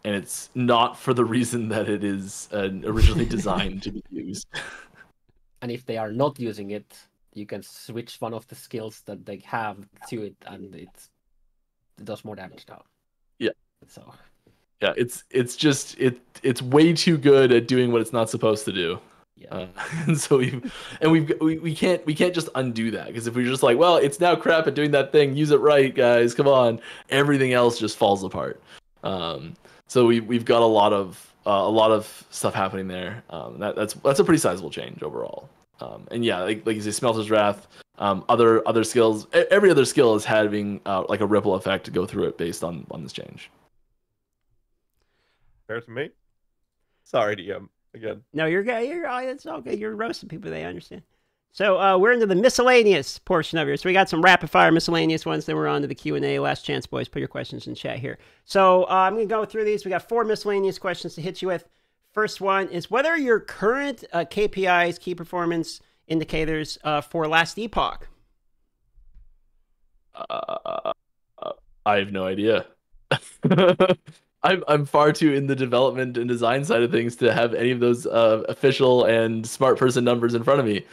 it's not for the reason that it is originally designed to be used. And if they are not using it, you can switch one of the skills that they have to it, and it does more damage now. Yeah. So. Yeah, it's way too good at doing what it's not supposed to do. Yeah. And so we can't just undo that, because if we're just like, well, it's now crap at doing that thing, use it right, guys, come on, everything else just falls apart. So we've got a lot of stuff happening there. That's a pretty sizable change overall. And yeah, like you say, Smelter's Wrath, other skills, every other skill is having like a ripple effect to go through it based on this change. Fair to me. Sorry, DM. Again. No, you're it's okay. You're roasting people, they understand. So we're into the miscellaneous portion of here. So we got some rapid fire miscellaneous ones. Then we're on to the Q&A. Last chance, boys. Put your questions in chat here. So I'm going to go through these. We got 4 miscellaneous questions to hit you with. First one is whether your current KPIs, key performance indicators for last Epoch. I have no idea. I'm far too in the development and design side of things to have any of those official and smart person numbers in front of me.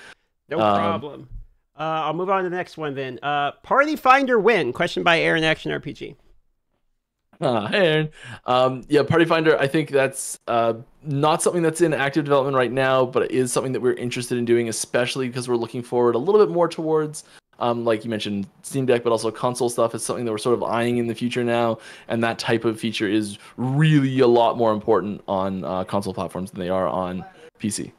No problem. I'll move on to the next one then. Party Finder win? Question by Aaron Action RPG. Hey Aaron. Yeah, Party Finder, I think that's not something that's in active development right now, but it is something that we're interested in doing, especially because we're looking forward a little bit more towards like you mentioned, Steam Deck, but also console stuff is something that we're sort of eyeing in the future now, and that type of feature is really a lot more important on console platforms than they are on PC.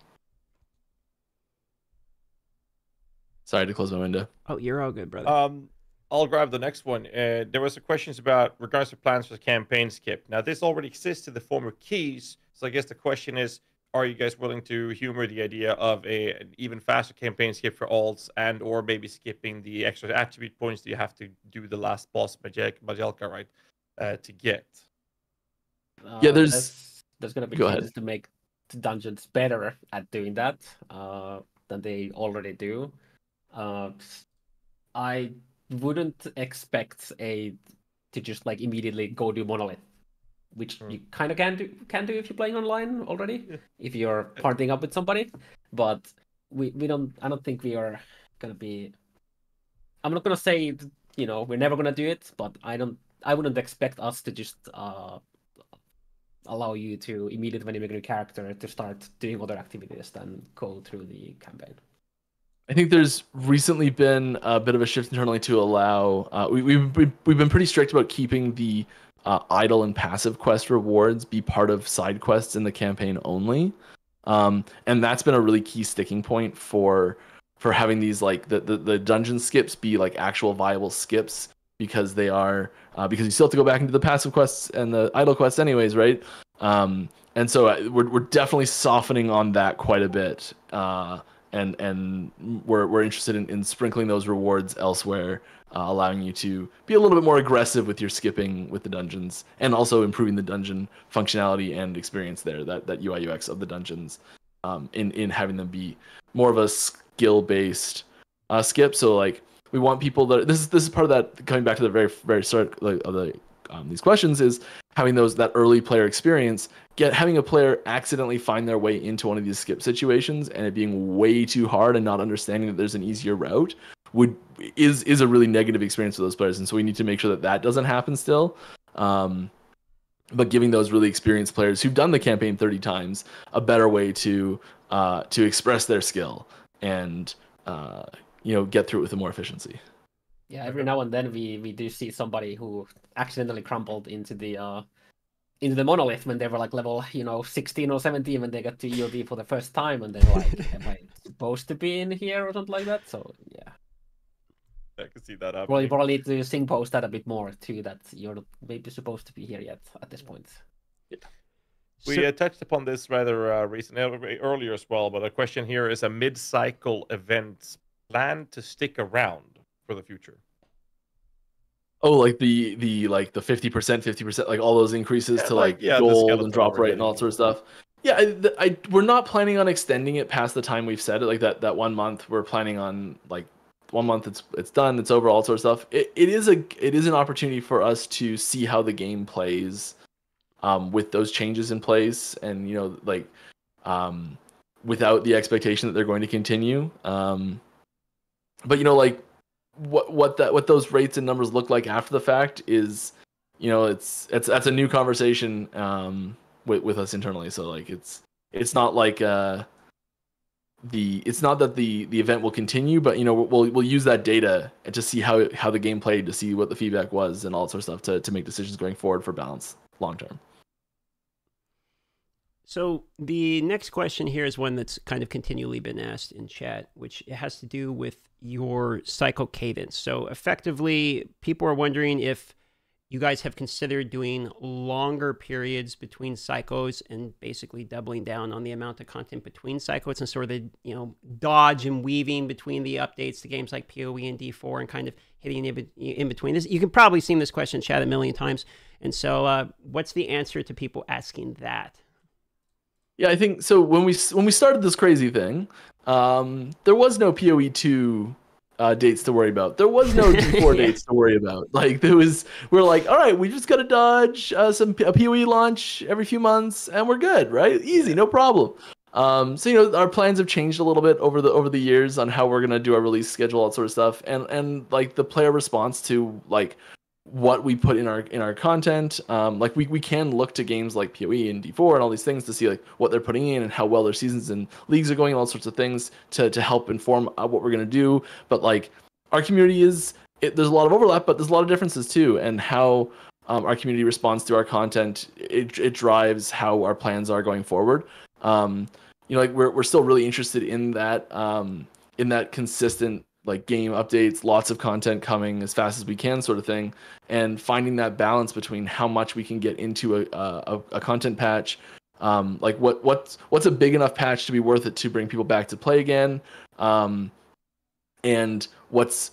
Sorry to close my window. Oh, you're all good, brother. I'll grab the next one. There was a questions about regards to plans for the campaign skip. Now, this already exists in the form of keys, so I guess the question is, are you guys willing to humor the idea of an even faster campaign skip for alts, and or maybe skipping the extra attribute points that you have to do the last boss Majelka, right, to get? Yeah, there's going to be changes to make the dungeons better at doing that than they already do. I wouldn't expect to just like immediately go do Monolith, which you kind of can do if you're playing online already, if you're partnering up with somebody. But I don't think we are gonna be. I'm not gonna say we're never gonna do it, but I wouldn't expect us to just allow you to immediately when you make a new character to start doing other activities than go through the campaign. I think there's recently been a bit of a shift internally to allow. We've been pretty strict about keeping the idle and passive quest rewards be part of side quests in the campaign only. And that's been a really key sticking point for having these like the dungeon skips be like actual viable skips, because they are because you still have to go back into the passive quests and the idle quests anyways, right? And so we're definitely softening on that quite a bit, and we're interested in sprinkling those rewards elsewhere, allowing you to be a little bit more aggressive with your skipping with the dungeons, and also improving the dungeon functionality and experience there, that UI UX of the dungeons, in having them be more of a skill based skip. So like we want people that this is part of that, coming back to the very start of the these questions, is having that early player experience, having a player accidentally find their way into one of these skip situations and it being way too hard and not understanding that there's an easier route is a really negative experience for those players. And so we need to make sure that doesn't happen still. But giving those really experienced players who've done the campaign 30 times a better way to express their skill and get through it with more efficiency. Yeah, every now and then we do see somebody who accidentally crumpled into the Monolith when they were like level 16 or 17 when they got to EOD for the first time, and they're like, am I supposed to be in here or something like that? So yeah, I can see that happening. Well, you probably need to sing post that a bit more too, that you're maybe supposed to be here yet at this point. Yeah. We touched upon this rather recently, earlier as well, but a question here is: a mid-cycle event planned to stick around for the future? Oh, like the 50%, like all those increases to gold and drop rate and all that sort of stuff. Yeah, we're not planning on extending it past the time we've set it. Like that 1 month, we're planning on like 1 month. It's done. It's over. All sort of stuff. It is an opportunity for us to see how the game plays, with those changes in place, and without the expectation that they're going to continue. But what those rates and numbers look like after the fact is, that's a new conversation with us internally. So like it's not like it's not that the event will continue, but we'll use that data to see how the game played, to see what the feedback was and all that sort of stuff to make decisions going forward for balance long term. So the next question here is one that's kind of continually been asked in chat, which has to do with your cycle cadence. So effectively, people are wondering if you guys have considered doing longer periods between cycles and basically doubling down on the amount of content between cycles, and sort of the dodge and weaving between the updates to games like PoE and D4 and kind of hitting in between. This, you can probably see this question in chat a million times. And so what's the answer to people asking that? Yeah, I think so. When we started this crazy thing, there was no PoE 2 dates to worry about. There was no D4 dates to worry about. Like we're like, all right, we just got to dodge a PoE launch every few months, and we're good, right? Easy, no problem. So our plans have changed a little bit over the years on how we're gonna do our release schedule, all that sort of stuff, and like the player response to like what we put in our content. Like we can look to games like PoE and D4 and all these things to see like what they're putting in and how well their seasons and leagues are going, and all sorts of things to help inform what we're going to do. But like our community there's a lot of overlap, but there's a lot of differences too, and how our community responds to our content, it drives how our plans are going forward. Like we're still really interested in that consistent like game updates, lots of content coming as fast as we can, sort of thing, and finding that balance between how much we can get into a content patch, like what's a big enough patch to be worth it to bring people back to play again, and what's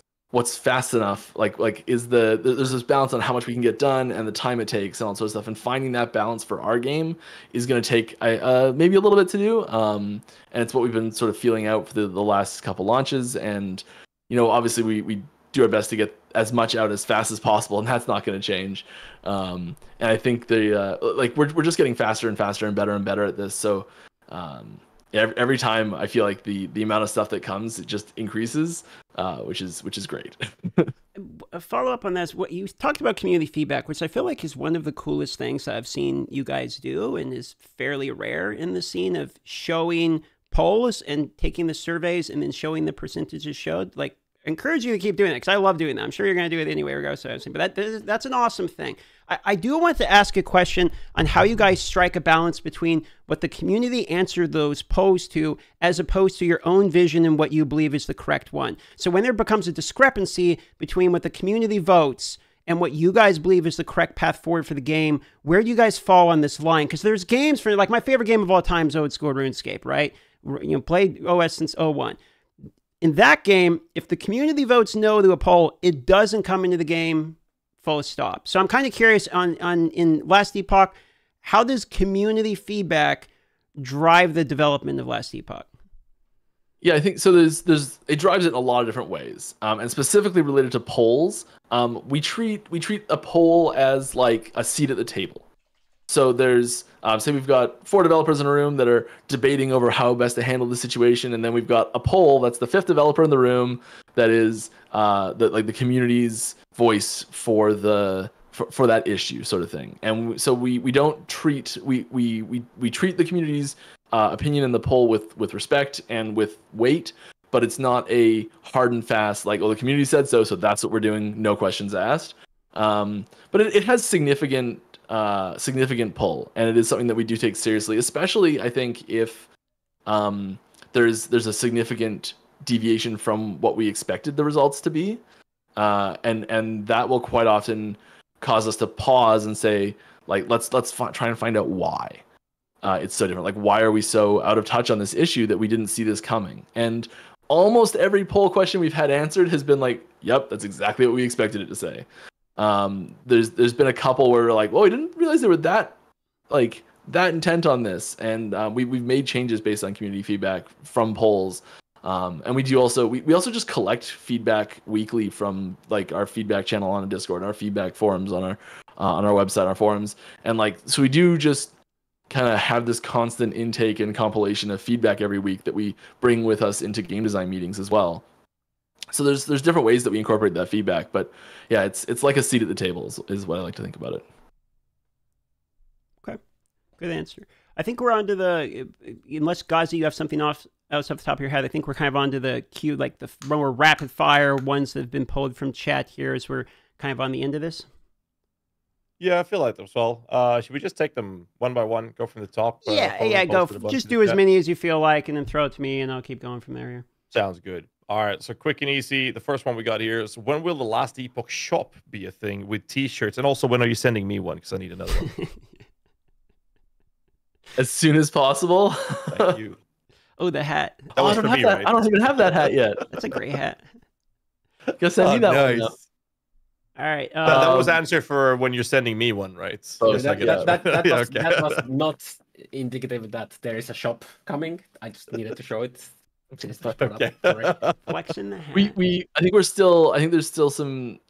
fast enough, like there's this balance on how much we can get done and the time it takes and all that sort of stuff, and finding that balance for our game is going to take maybe a little bit to do, and it's what we've been sort of feeling out for the last couple launches. And obviously we do our best to get as much out as fast as possible, and that's not going to change. And I think we're just getting faster and faster and better at this. So every time I feel like the amount of stuff that comes, it just increases, which is great. A follow up on this, what you talked about community feedback, which I feel like is one of the coolest things I've seen you guys do, and is fairly rare in the scene, of showing polls and taking the surveys and then showing the percentages showed. Like, I encourage you to keep doing it, because I love doing that. I'm sure you're going to do it anyway, regardless of anything. But that's an awesome thing. I do want to ask a question on how you guys strike a balance between what the community answered those polls to as opposed to your own vision and what you believe is the correct one. So when there becomes a discrepancy between what the community votes and what you guys believe is the correct path forward for the game, where do you guys fall on this line? Because there's games for, like, my favorite game of all time is Old School RuneScape, right? You know, played OS since 01. In that game, if the community votes no to a poll, it doesn't come into the game, full stop. So I'm kind of curious in Last Epoch, how does community feedback drive the development of Last Epoch? Yeah, I think so. It drives it in a lot of different ways, and specifically related to polls. We treat a poll as like a seat at the table. So there's say we've got 4 developers in a room that are debating over how best to handle the situation, and then we've got a poll that's the 5th developer in the room that is the community's voice for that issue, sort of thing. And so we don't treat we treat the community's opinion in the poll with respect and with weight, but it's not a hard and fast like, oh, the community said so that's what we're doing, no questions asked. But it has significant pull, and it is something that we do take seriously, especially I think if there's a significant deviation from what we expected the results to be, and that will quite often cause us to pause and say, like, let's try and find out why it's so different. Like, why are we so out of touch on this issue that we didn't see this coming? And almost every poll question we've had answered has been like, yep, that's exactly what we expected it to say. There's been a couple where we're like, well, we didn't realize they were that intent on this, and we've made changes based on community feedback from polls. And we also just collect feedback weekly from like our feedback channel on Discord, our feedback forums on our website, our forums, and like, so we do just kind of have this constant intake and compilation of feedback every week that we bring with us into game design meetings as well. So there's different ways that we incorporate that feedback, but yeah, it's like a seat at the table is what I like to think about it. Okay, good answer. I think we're on to the, unless GHAZZY, you have something else off the top of your head, I think we're kind of on to the queue, like the more rapid fire ones that have been pulled from chat here as we're kind of on the end of this. Yeah, I feel like them as well. Should we just take them one by one, go from the top? Yeah, go. Just do as many as you feel like, and then throw it to me, and I'll keep going from there. Sounds good. All right, so quick and easy. The first one we got here is, when will the Last Epoch shop be a thing with T-shirts? And also, when are you sending me one? Because I need another one. As soon as possible. Thank you. Oh, the hat. I don't have that. Right? I don't even have that hat yet. That's a great hat. Guess I need that one. Now. All right. That was answer for when you're sending me one, right? Oh, that was not indicative that there is a shop coming. I just needed to show it. Okay. Flexing the hat. I think there's still some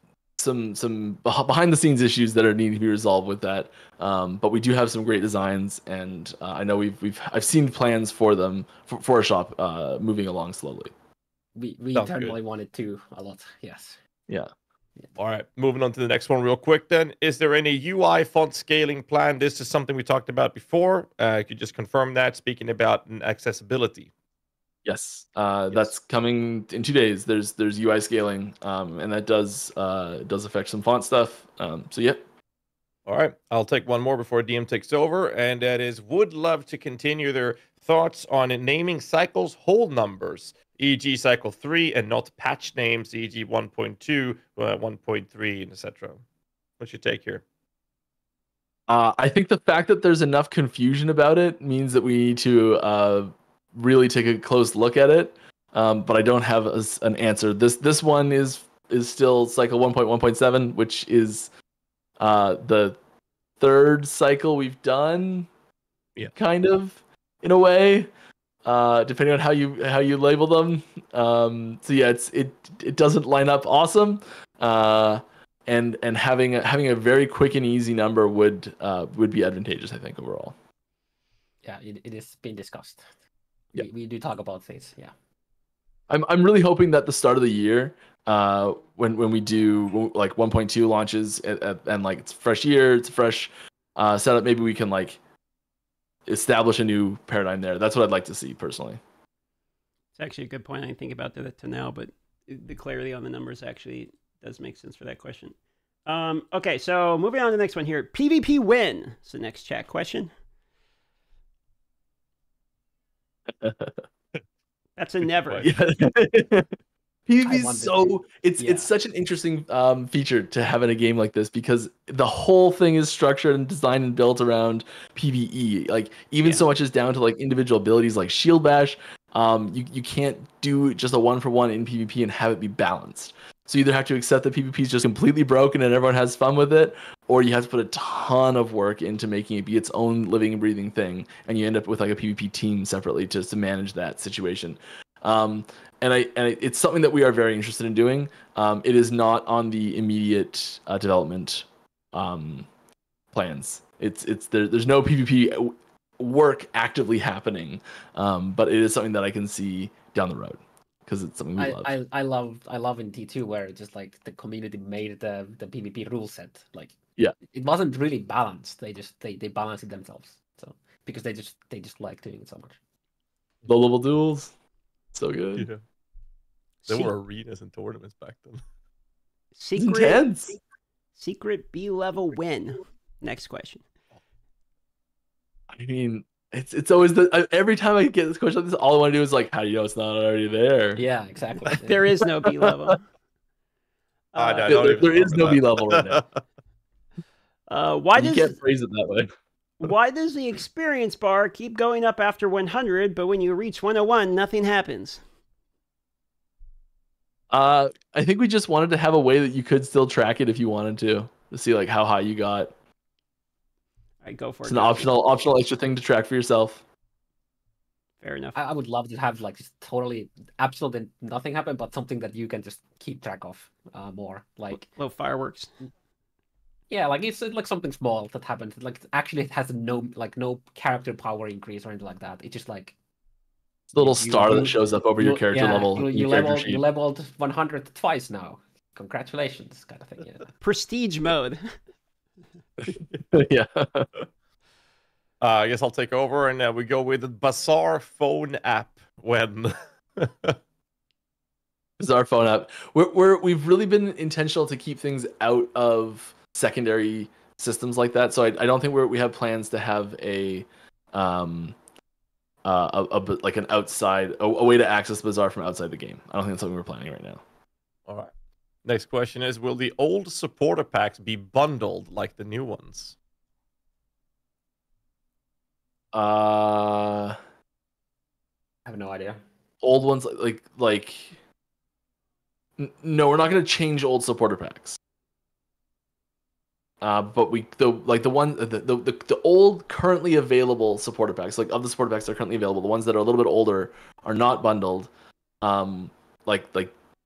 behind the scenes issues that are needing to be resolved with that. But we do have some great designs, and I know I've seen plans for them for a shop moving along slowly. We internally wanted to a lot. Yes. Yeah. All right, moving on to the next one real quick then. Is there any UI font scaling plan? This is something we talked about before. Could you just confirm that, speaking about accessibility? Yes, that's coming in 2 days. There's UI scaling, and that does affect some font stuff. So yeah. All right, I'll take one more before DM takes over, and that is, would love to continue their thoughts on naming cycles whole numbers, e.g. cycle 3, and not patch names, e.g. 1.2, 1.3, and etc. What's your take here? I think the fact that there's enough confusion about it means that we need to really take a close look at it, but I don't have an answer. This one is still cycle 1.1.7, which is the third cycle we've done, kind of, in a way, depending on how you label them. So yeah, it doesn't line up awesome, and having a very quick and easy number would be advantageous, I think, overall. Yeah, it is being discussed. Yeah. We do talk about things. Yeah, I'm really hoping that the start of the year, when we do like 1.2 launches and like it's a fresh year, it's a fresh setup, maybe we can like establish a new paradigm there. That's what I'd like to see personally. It's actually a good point. I didn't think about that to now, but the clarity on the numbers actually does make sense for that question. Okay, so moving on to the next one here. PvP win is the next chat question. That's a never. Yeah. PvP is wanted so Yeah. it's such an interesting feature to have in a game like this because the whole thing is structured and designed and built around PvE. Like even so much as down to like individual abilities like Shield Bash. You can't do just a 1-for-1 in PvP and have it be balanced. So you either have to accept that PvP is just completely broken and everyone has fun with it, or you have to put a ton of work into making it be its own living and breathing thing, and you end up with like a PvP team separately just to manage that situation. And it's something that we are very interested in doing. It is not on the immediate development plans. There's no PvP work actively happening, but it is something that I can see down the road because it's something we love. I love in T2 where just like the community made the PvP rule set. Like it wasn't really balanced. They balanced it themselves. So because they just like doing it so much. Low level duels, so good. Yeah. There were arenas and tournaments back then. Secret B level win. Next question. I mean, it's always every time I get this question like this, all I want to do is like, how do you know it's not already there? Yeah, exactly. There is no B level. There is no B level right now. You can't phrase it that way. Why does the experience bar keep going up after 100, but when you reach 101, nothing happens? I think we just wanted to have a way that you could still track it if you wanted to see like how high you got. All right, go for it. It's an optional extra thing to track for yourself. Fair enough. I would love to have like just totally absolutely nothing happen, but something that you can just keep track of more. Like little fireworks. Yeah, like it's like something small that happened. Like actually, it has no character power increase or anything like that. It's just like it's a little star that shows up over your character level. You leveled 100 twice now. Congratulations, kind of thing. Yeah. Prestige mode. Yeah. I guess I'll take over, and we go with the Bazaar phone app. When Bazaar phone app, we've really been intentional to keep things out of secondary systems like that. So I don't think we have plans to have a like an outside a way to access Bazaar from outside the game. I don't think that's something we're planning right now. All right. Next question is, will the old supporter packs be bundled like the new ones? I have no idea. Old ones like no, we're not going to change old supporter packs. But the old currently available supporter packs, like of the supporter packs that are currently available, the ones that are a little bit older are not bundled.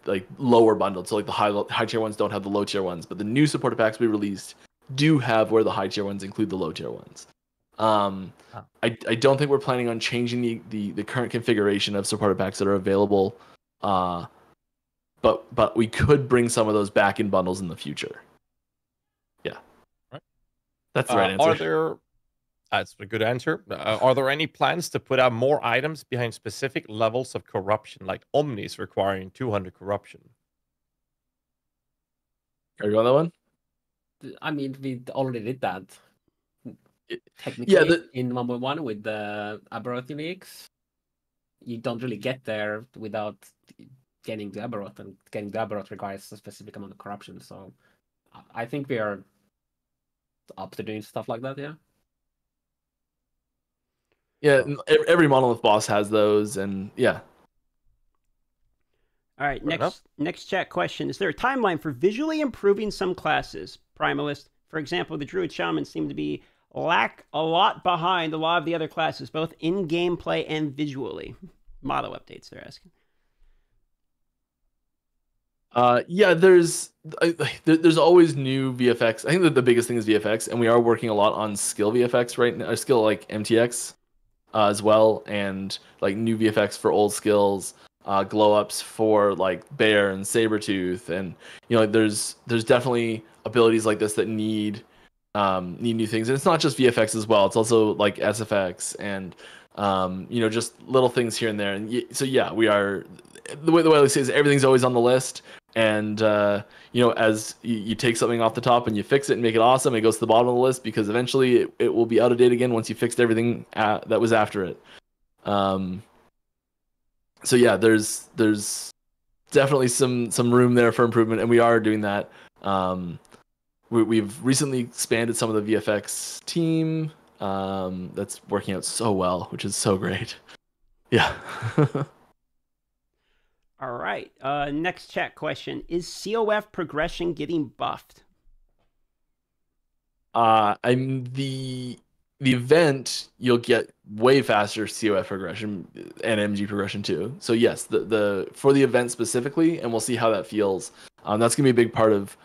Like lower bundled, so like the high tier ones don't have the low tier ones, but the new supporter packs we released do have where the high tier ones include the low tier ones. I don't think we're planning on changing the current configuration of supporter packs that are available, but we could bring some of those back in bundles in the future. Yeah, right. That's the right answer. That's a good answer. Are there any plans to put out more items behind specific levels of corruption, like Omnis requiring 200 corruption? Are you on that one? I mean, we already did that. Technically, in 1.1 with the Aberroth uniques, you don't really get there without getting the Aberroth, and getting the Aberroth requires a specific amount of corruption. So I think we are up to doing stuff like that, yeah. Yeah, every Monolith boss has those, and yeah. All right, next chat question. Is there a timeline for visually improving some classes? Primalist, for example, the Druid Shaman seem to be lack a lot behind a lot of the other classes, both in gameplay and visually. Motto updates, they're asking. Yeah, there's always new VFX. I think that the biggest thing is VFX, and we are working a lot on skill VFX right now, skill like MTX as well, and like new VFX for old skills, glow ups for like Bear and Sabretooth, and you know, there's definitely abilities like this that need new things, and it's not just VFX as well. It's also like SFX and you know, just little things here and there. And so yeah, we are the way I say is everything's always on the list. And as you take something off the top and you fix it and make it awesome, it goes to the bottom of the list because eventually it will be out of date again once you fixed everything that was after it. So yeah, there's definitely some room there for improvement, and we are doing that. We've recently expanded some of the VFX team. That's working out so well, which is so great. Yeah. All right. Next chat question. Is COF progression getting buffed? I'm the event, you'll get way faster COF progression and MG progression too. So yes, the for the event specifically, and we'll see how that feels. That's gonna be a big part of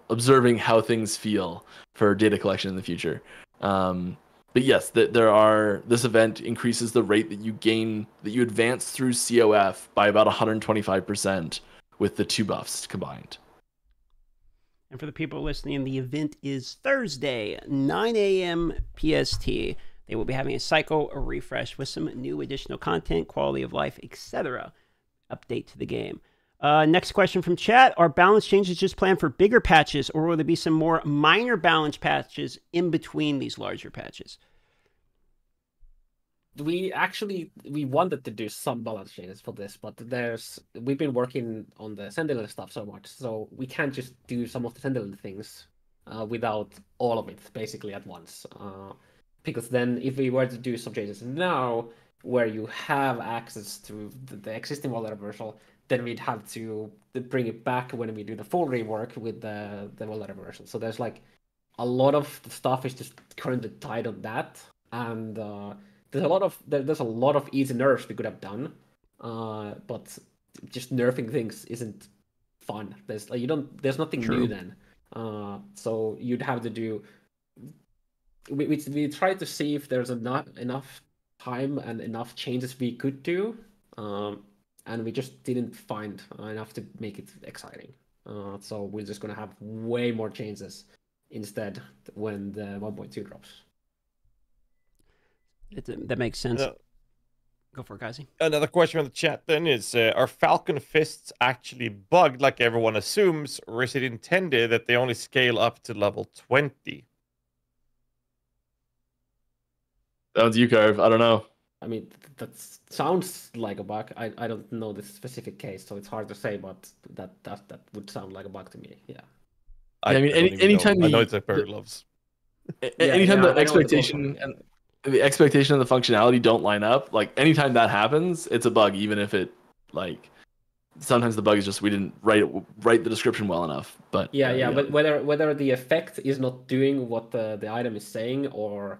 observing how things feel for data collection in the future. But yes, this event increases the rate that you advance through COF by about 125% with the 2 buffs combined. And for the people listening, the event is Thursday, 9 a.m. PST. They will be having a cycle, a refresh with some new additional content, quality of life, etc. Update to the game. Next question from chat. Are balance changes just planned for bigger patches, or will there be some more minor balance patches in between these larger patches? We wanted to do some balance changes for this, but we've been working on the Sentinel stuff so much, so we can't just do some of the Sentinel things without all of it basically at once. Because then if we were to do some changes now, where you have access to the existing Volta reversal, then we'd have to bring it back when we do the full rework with the Volta reversal. So there's like a lot of the stuff is just currently tied on that, and there's a lot of easy nerfs we could have done, but just nerfing things isn't fun. There's nothing True. new then. So you'd have to do. We tried to see if there's enough time and enough changes we could do, and we just didn't find enough to make it exciting. So we're just gonna have way more changes instead when the 1.2 drops. That makes sense. Go for it, GHAZZY. Another question from the chat then is, are Falcon Fists actually bugged like everyone assumes, or is it intended that they only scale up to level 20? That was you, Carve. I don't know. I mean, that sounds like a bug. I don't know the specific case, so it's hard to say, but that would sound like a bug to me. Yeah. I mean, anytime I know it's a pair of gloves. Anytime the expectation and the expectation and the functionality don't line up, like anytime that happens, it's a bug. Even if it sometimes the bug is just we didn't write the description well enough. But but whether the effect is not doing what the item is saying, or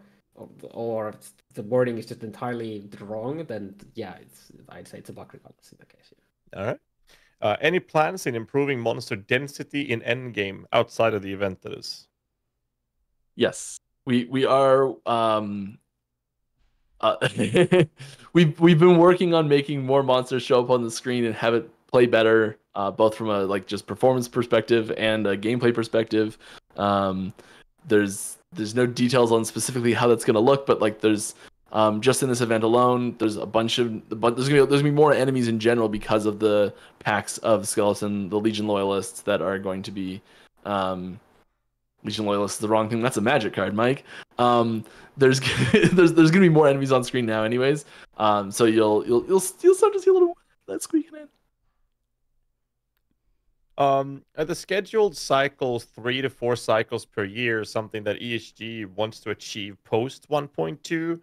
the wording is just entirely wrong, then yeah, I'd say it's a bug regardless in that case. Yeah. All right. Any plans in improving monster density in endgame outside of the event? That is. Yes, we are. We've been working on making more monsters show up on the screen and have it play better, both from a just performance perspective and a gameplay perspective. There's no details on specifically how that's going to look, but there's just in this event alone, there's gonna be more enemies in general because of the packs of Skeleton, the Legion Loyalists that are going to be. Legion Loyalist is the wrong thing. That's a magic card, Mike. There's gonna be more enemies on screen now, anyways. So you'll start to see a little more of that squeaking in. Are the scheduled cycles 3 to 4 cycles per year something that ESG wants to achieve post 1.2?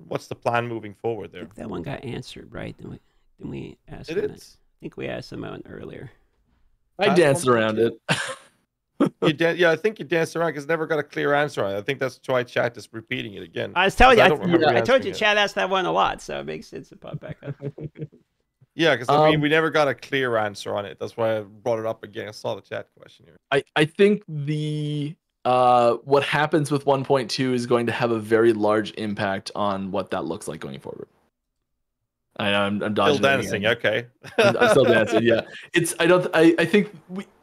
What's the plan moving forward there? I think that one got answered, right? Didn't we ask it? I think we asked them out earlier. I danced around it. Yeah, I think you danced around because never got a clear answer on it. I think that's why chat is repeating it again. I was telling you, I told you, Chad asked that one a lot, so it makes sense to pop back up. Yeah, because we never got a clear answer on it. That's why I brought it up again. I saw the chat question here. I think what happens with 1.2 is going to have a very large impact on what that looks like going forward. I'm dodging. Still dancing, okay. I'm still dancing. Yeah, I think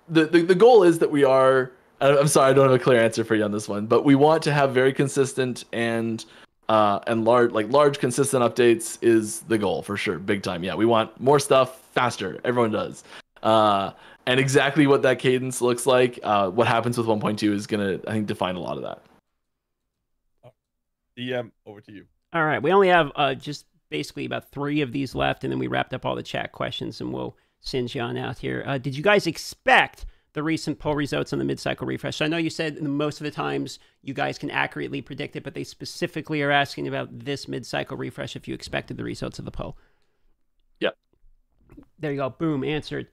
the goal is that we are. I'm sorry, I don't have a clear answer for you on this one, but we want to have very consistent and large consistent updates is the goal for sure, big time. Yeah, we want more stuff faster. Everyone does. And exactly what that cadence looks like, what happens with 1.2 is gonna, I think, define a lot of that. DM, over to you. All right, we only have just basically about 3 of these left, and then we wrapped up all the chat questions, and we'll send you on out here. Did you guys expect the recent poll results on the mid-cycle refresh? So I know you said most of the times you guys can accurately predict it, but they specifically are asking about this mid-cycle refresh if you expected the results of the poll. Yep. There you go. Boom, answered.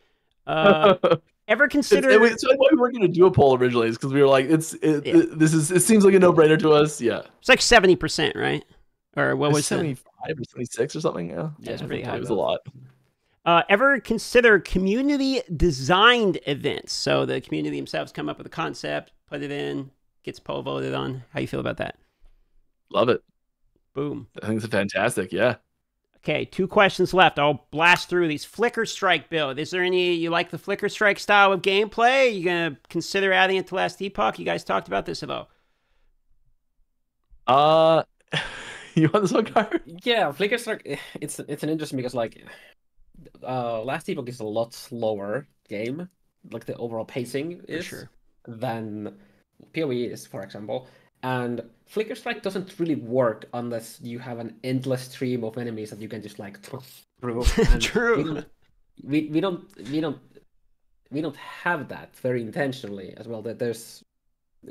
Ever consider? It's why we weren't going to do a poll originally, is because we were like, it seems like a no-brainer to us. Yeah. It's like 70%, right? Or what was 75 or 76 or something? Yeah, it's pretty high. It was a lot. Ever consider community designed events? So the community themselves come up with a concept, put it in, gets poll voted on. How you feel about that? Love it. Boom. I think it's fantastic. Yeah. Okay, 2 questions left. I'll blast through these. Flicker Strike build. Is there any, you like the Flicker Strike style of gameplay? You going to consider adding it to Last Epoch? You guys talked about this at all? You want this one, Car? Yeah, Flicker Strike, it's an interesting because like Last Epoch is a lot slower game, like the overall pacing is, than PoE is, for example. And Flicker Strike doesn't really work unless you have an endless stream of enemies that you can just like through. And True. We don't have that very intentionally as well. That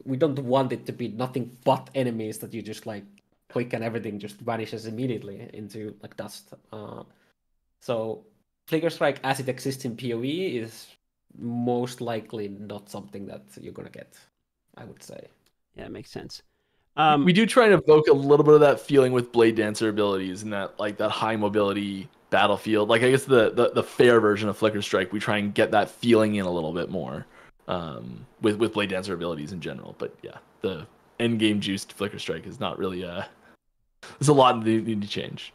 we don't want it to be nothing but enemies that you just like click and everything just vanishes immediately into like dust. So Flicker Strike as it exists in PoE is most likely not something that you're gonna get, I would say. Yeah, it makes sense. We do try and evoke a little bit of that feeling with Blade Dancer abilities and that like that high mobility battlefield. Like I guess the fair version of Flicker Strike, we try and get that feeling in a little bit more with Blade Dancer abilities in general. But yeah, the end game juiced Flicker Strike is not really there's a lot that need to change.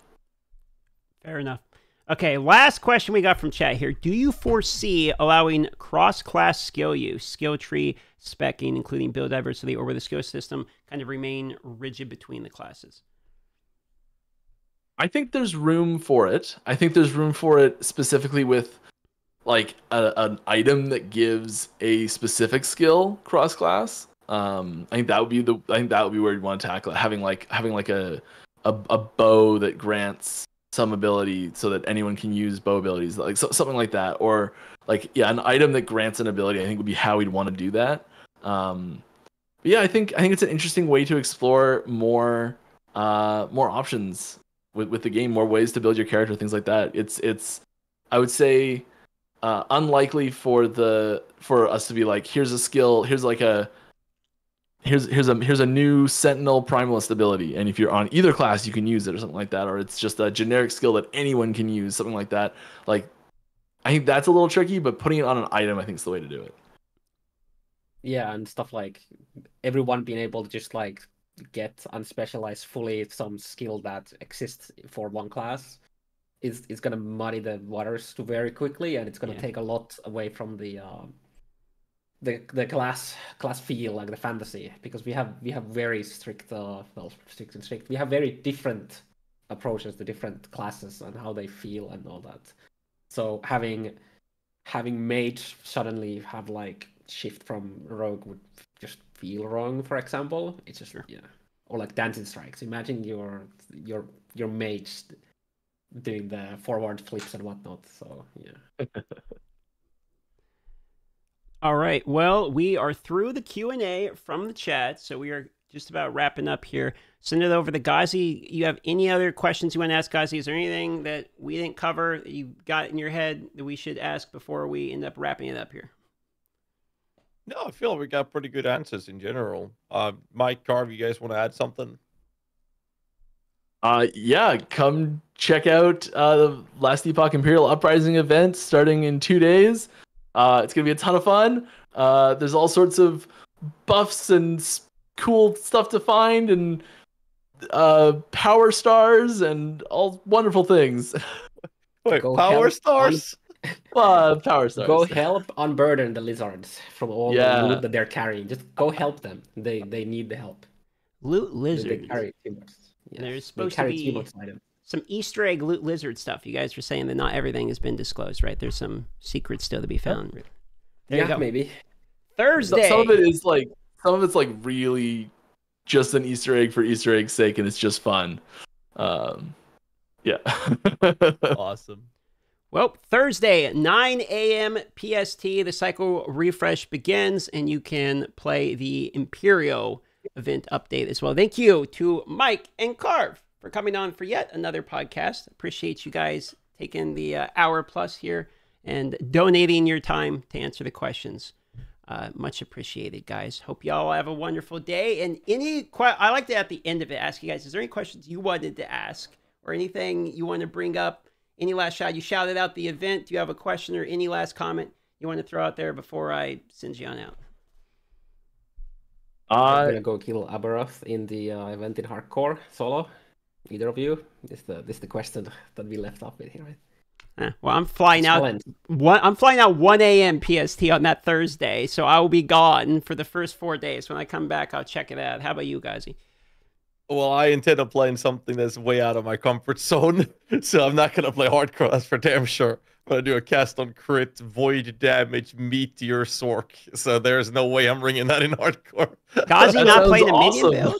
Fair enough. Okay, last question we got from chat here. Do you foresee allowing cross-class skill use, skill tree specking, including build diversity, or will the skill system kind of remain rigid between the classes? I think there's room for it. I think there's room for it specifically with like an item that gives a specific skill cross-class. I think that would be where you'd want to tackle it. Having like a bow that grants some ability so that anyone can use bow abilities, like something like that, or like an item that grants an ability. I think would be how we'd want to do that. But yeah, I think it's an interesting way to explore more options with the game, more ways to build your character, things like that. It's I would say unlikely for us to be like, here's a skill, here's a new Sentinel Primalist ability, and if you're on either class, you can use it or something like that, or it's just a generic skill that anyone can use, something like that. Like, I think that's a little tricky, but putting it on an item, I think, is the way to do it. Yeah, and stuff like everyone being able to just like get unspecialized fully some skill that exists for one class is gonna muddy the waters very quickly, and it's gonna take a lot away from the class feel, like the fantasy, because we have very strict we have very different approaches to different classes and how they feel and all that. So having mage suddenly have like shift from rogue would just feel wrong, for example. It's just or like dancing strikes. Imagine your mage doing the forward flips and whatnot. So yeah. All right. Well, we are through the Q&A from the chat, so we are just about wrapping up here. Send it over to GHAZZY. You have any other questions you want to ask GHAZZY? Is there anything that we didn't cover that you got in your head that we should ask before we end up wrapping it up here? No, I feel we got pretty good answers in general. Mike, Carv, you guys want to add something? Yeah, come check out the Last Epoch Imperial Uprising event starting in 2 days. It's gonna be a ton of fun. There's all sorts of buffs and cool stuff to find, and power stars and all wonderful things. Wait, power stars? Power stars. Go help unburden the lizards from all the loot that they're carrying. Just go help them. They need the help. Loot lizards. They carry too much. There's supposed to be some Easter egg loot lizard stuff. You guys were saying that not everything has been disclosed, right? There's some secrets still to be found. There you go. Maybe. Thursday. Some of it is like, some of it's like really just an Easter egg for Easter egg's sake, and it's just fun. Yeah. Awesome. Well, Thursday at 9 a.m. PST, the cycle refresh begins, and you can play the Imperio event update as well. Thank you to Mike and Carve for coming on for yet another podcast. Appreciate you guys taking the hour plus here and donating your time to answer the questions. Much appreciated, guys. Hope y'all have a wonderful day. And I like to, at the end of it, ask you guys, is there any questions you wanted to ask or anything you want to bring up? Any last shout? You shouted out the event. Do you have a question or any last comment you want to throw out there before I send you on out? I'm gonna go kill Abaroth in the event in hardcore solo. Either of you? This the question that we left off with here, right? Well, I'm flying out. I'm flying out 1 a.m. PST on that Thursday, so I will be gone for the first 4 days. When I come back, I'll check it out. How about you, GHAZZY? Well, I intend on playing something that's way out of my comfort zone, so I'm not gonna play hardcore. That's for damn sure. I'm gonna do a cast on crit, void damage, meteor sork. So there's no way I'm ringing that in hardcore. GHAZZY not playing a minion build?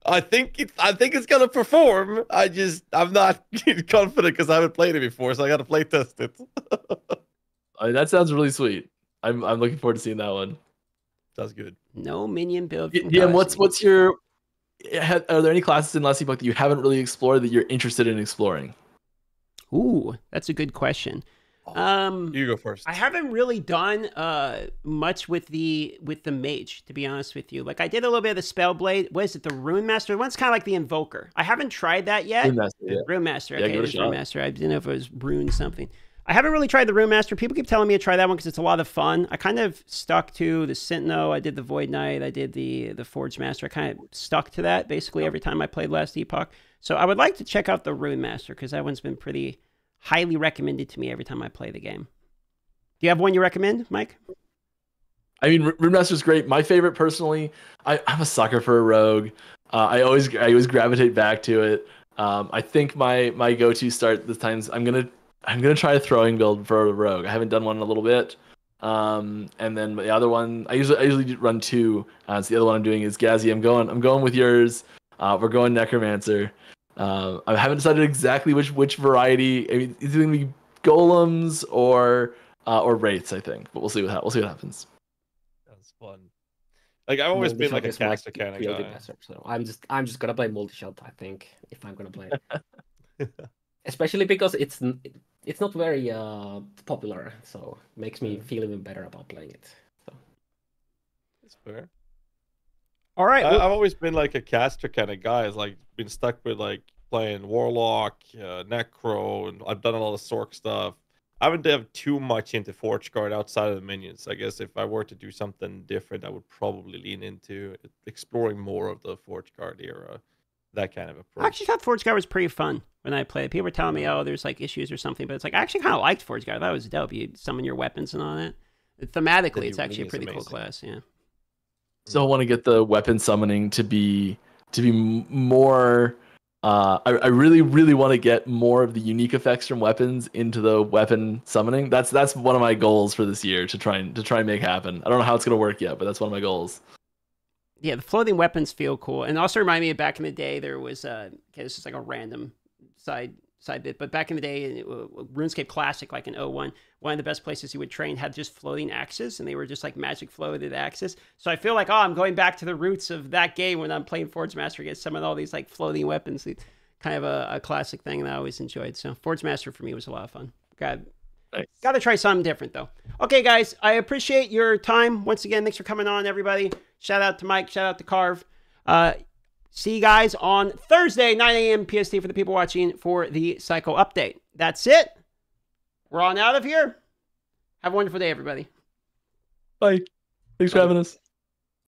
I think it's gonna perform. I'm not confident because I haven't played it before, so I gotta play test it. That sounds really sweet. I'm looking forward to seeing that one. Sounds good. No minion build. Yeah. What's your? Are there any classes in Last Epoch that you haven't really explored that you're interested in exploring? Ooh, that's a good question. You go first. I haven't really done much with the mage, to be honest with you. Like I did a little bit of the Spellblade. What is it? The Rune Master. The one's kind of like the Invoker. I haven't tried that yet. Rune Master. Yeah. Rune Master. Yeah, Okay, give it a it's shot. Rune Master. I didn't know if it was Rune something. I haven't really tried the Rune Master. People keep telling me to try that one because it's a lot of fun. I kind of stuck to the Sentinel. I did the Void Knight. I did the Forge Master. I kind of stuck to that basically every time I played Last Epoch. So I would like to check out the Rune Master because that one's been pretty highly recommended to me every time I play the game. Do you have one you recommend, Mike? I mean, Rune Master's great. My favorite, personally, I'm a sucker for a rogue. I always gravitate back to it. I think my go-to start this time is I'm gonna try a throwing build for a rogue. I haven't done one in a little bit. And then the other one, I usually run two. So the other one I'm doing is GHAZZY. I'm going with yours. We're going Necromancer. I haven't decided exactly which variety. I mean, it's gonna be golems or wraiths, I think. But we'll see what happens. That's fun. Like I've always been like a caster kind of guy. So I'm just gonna play multi-shot, I think, if I'm gonna play it. Especially because it's not very popular, so it makes me feel even better about playing it. So that's fair. All right. I've always been like a caster kind of guy. I've like been stuck with like playing Warlock, Necro, and I've done a lot of Sork stuff. I haven't delved too much into Forge Guard outside of the minions. I guess if I were to do something different, I would probably lean into exploring more of the Forge Guard era. That kind of approach. I actually thought Forge Guard was pretty fun when I played. People were telling me, oh, there's like issues or something, but it's like I actually kind of liked Forge Guard. That was dope. You summon your weapons and all that. Thematically, it's actually a pretty cool class. Yeah. Still want to get the weapon summoning to be more. I really want to get more of the unique effects from weapons into the weapon summoning. That's one of my goals for this year to try and make happen. I don't know how it's gonna work yet, but that's one of my goals. Yeah, the floating weapons feel cool, and also remind me of back in the day. There was okay, this is like a random side bit, but back in the day, RuneScape Classic, like in 01, one of the best places you would train had just floating axes, and they were just like magic floated axes. So I feel like, I'm going back to the roots of that game when I'm playing Forge Master against some of all these like floating weapons. Kind of a classic thing that I always enjoyed. So Forge Master for me was a lot of fun. Got to try something different though. Okay, guys, I appreciate your time once again. Thanks for coming on, everybody. Shout out to Mike. Shout out to Carve. See you guys on Thursday, 9 a.m. PST for the people watching for the Cycle update. That's it. We're on out of here. Have a wonderful day, everybody. Bye. Thanks for having us.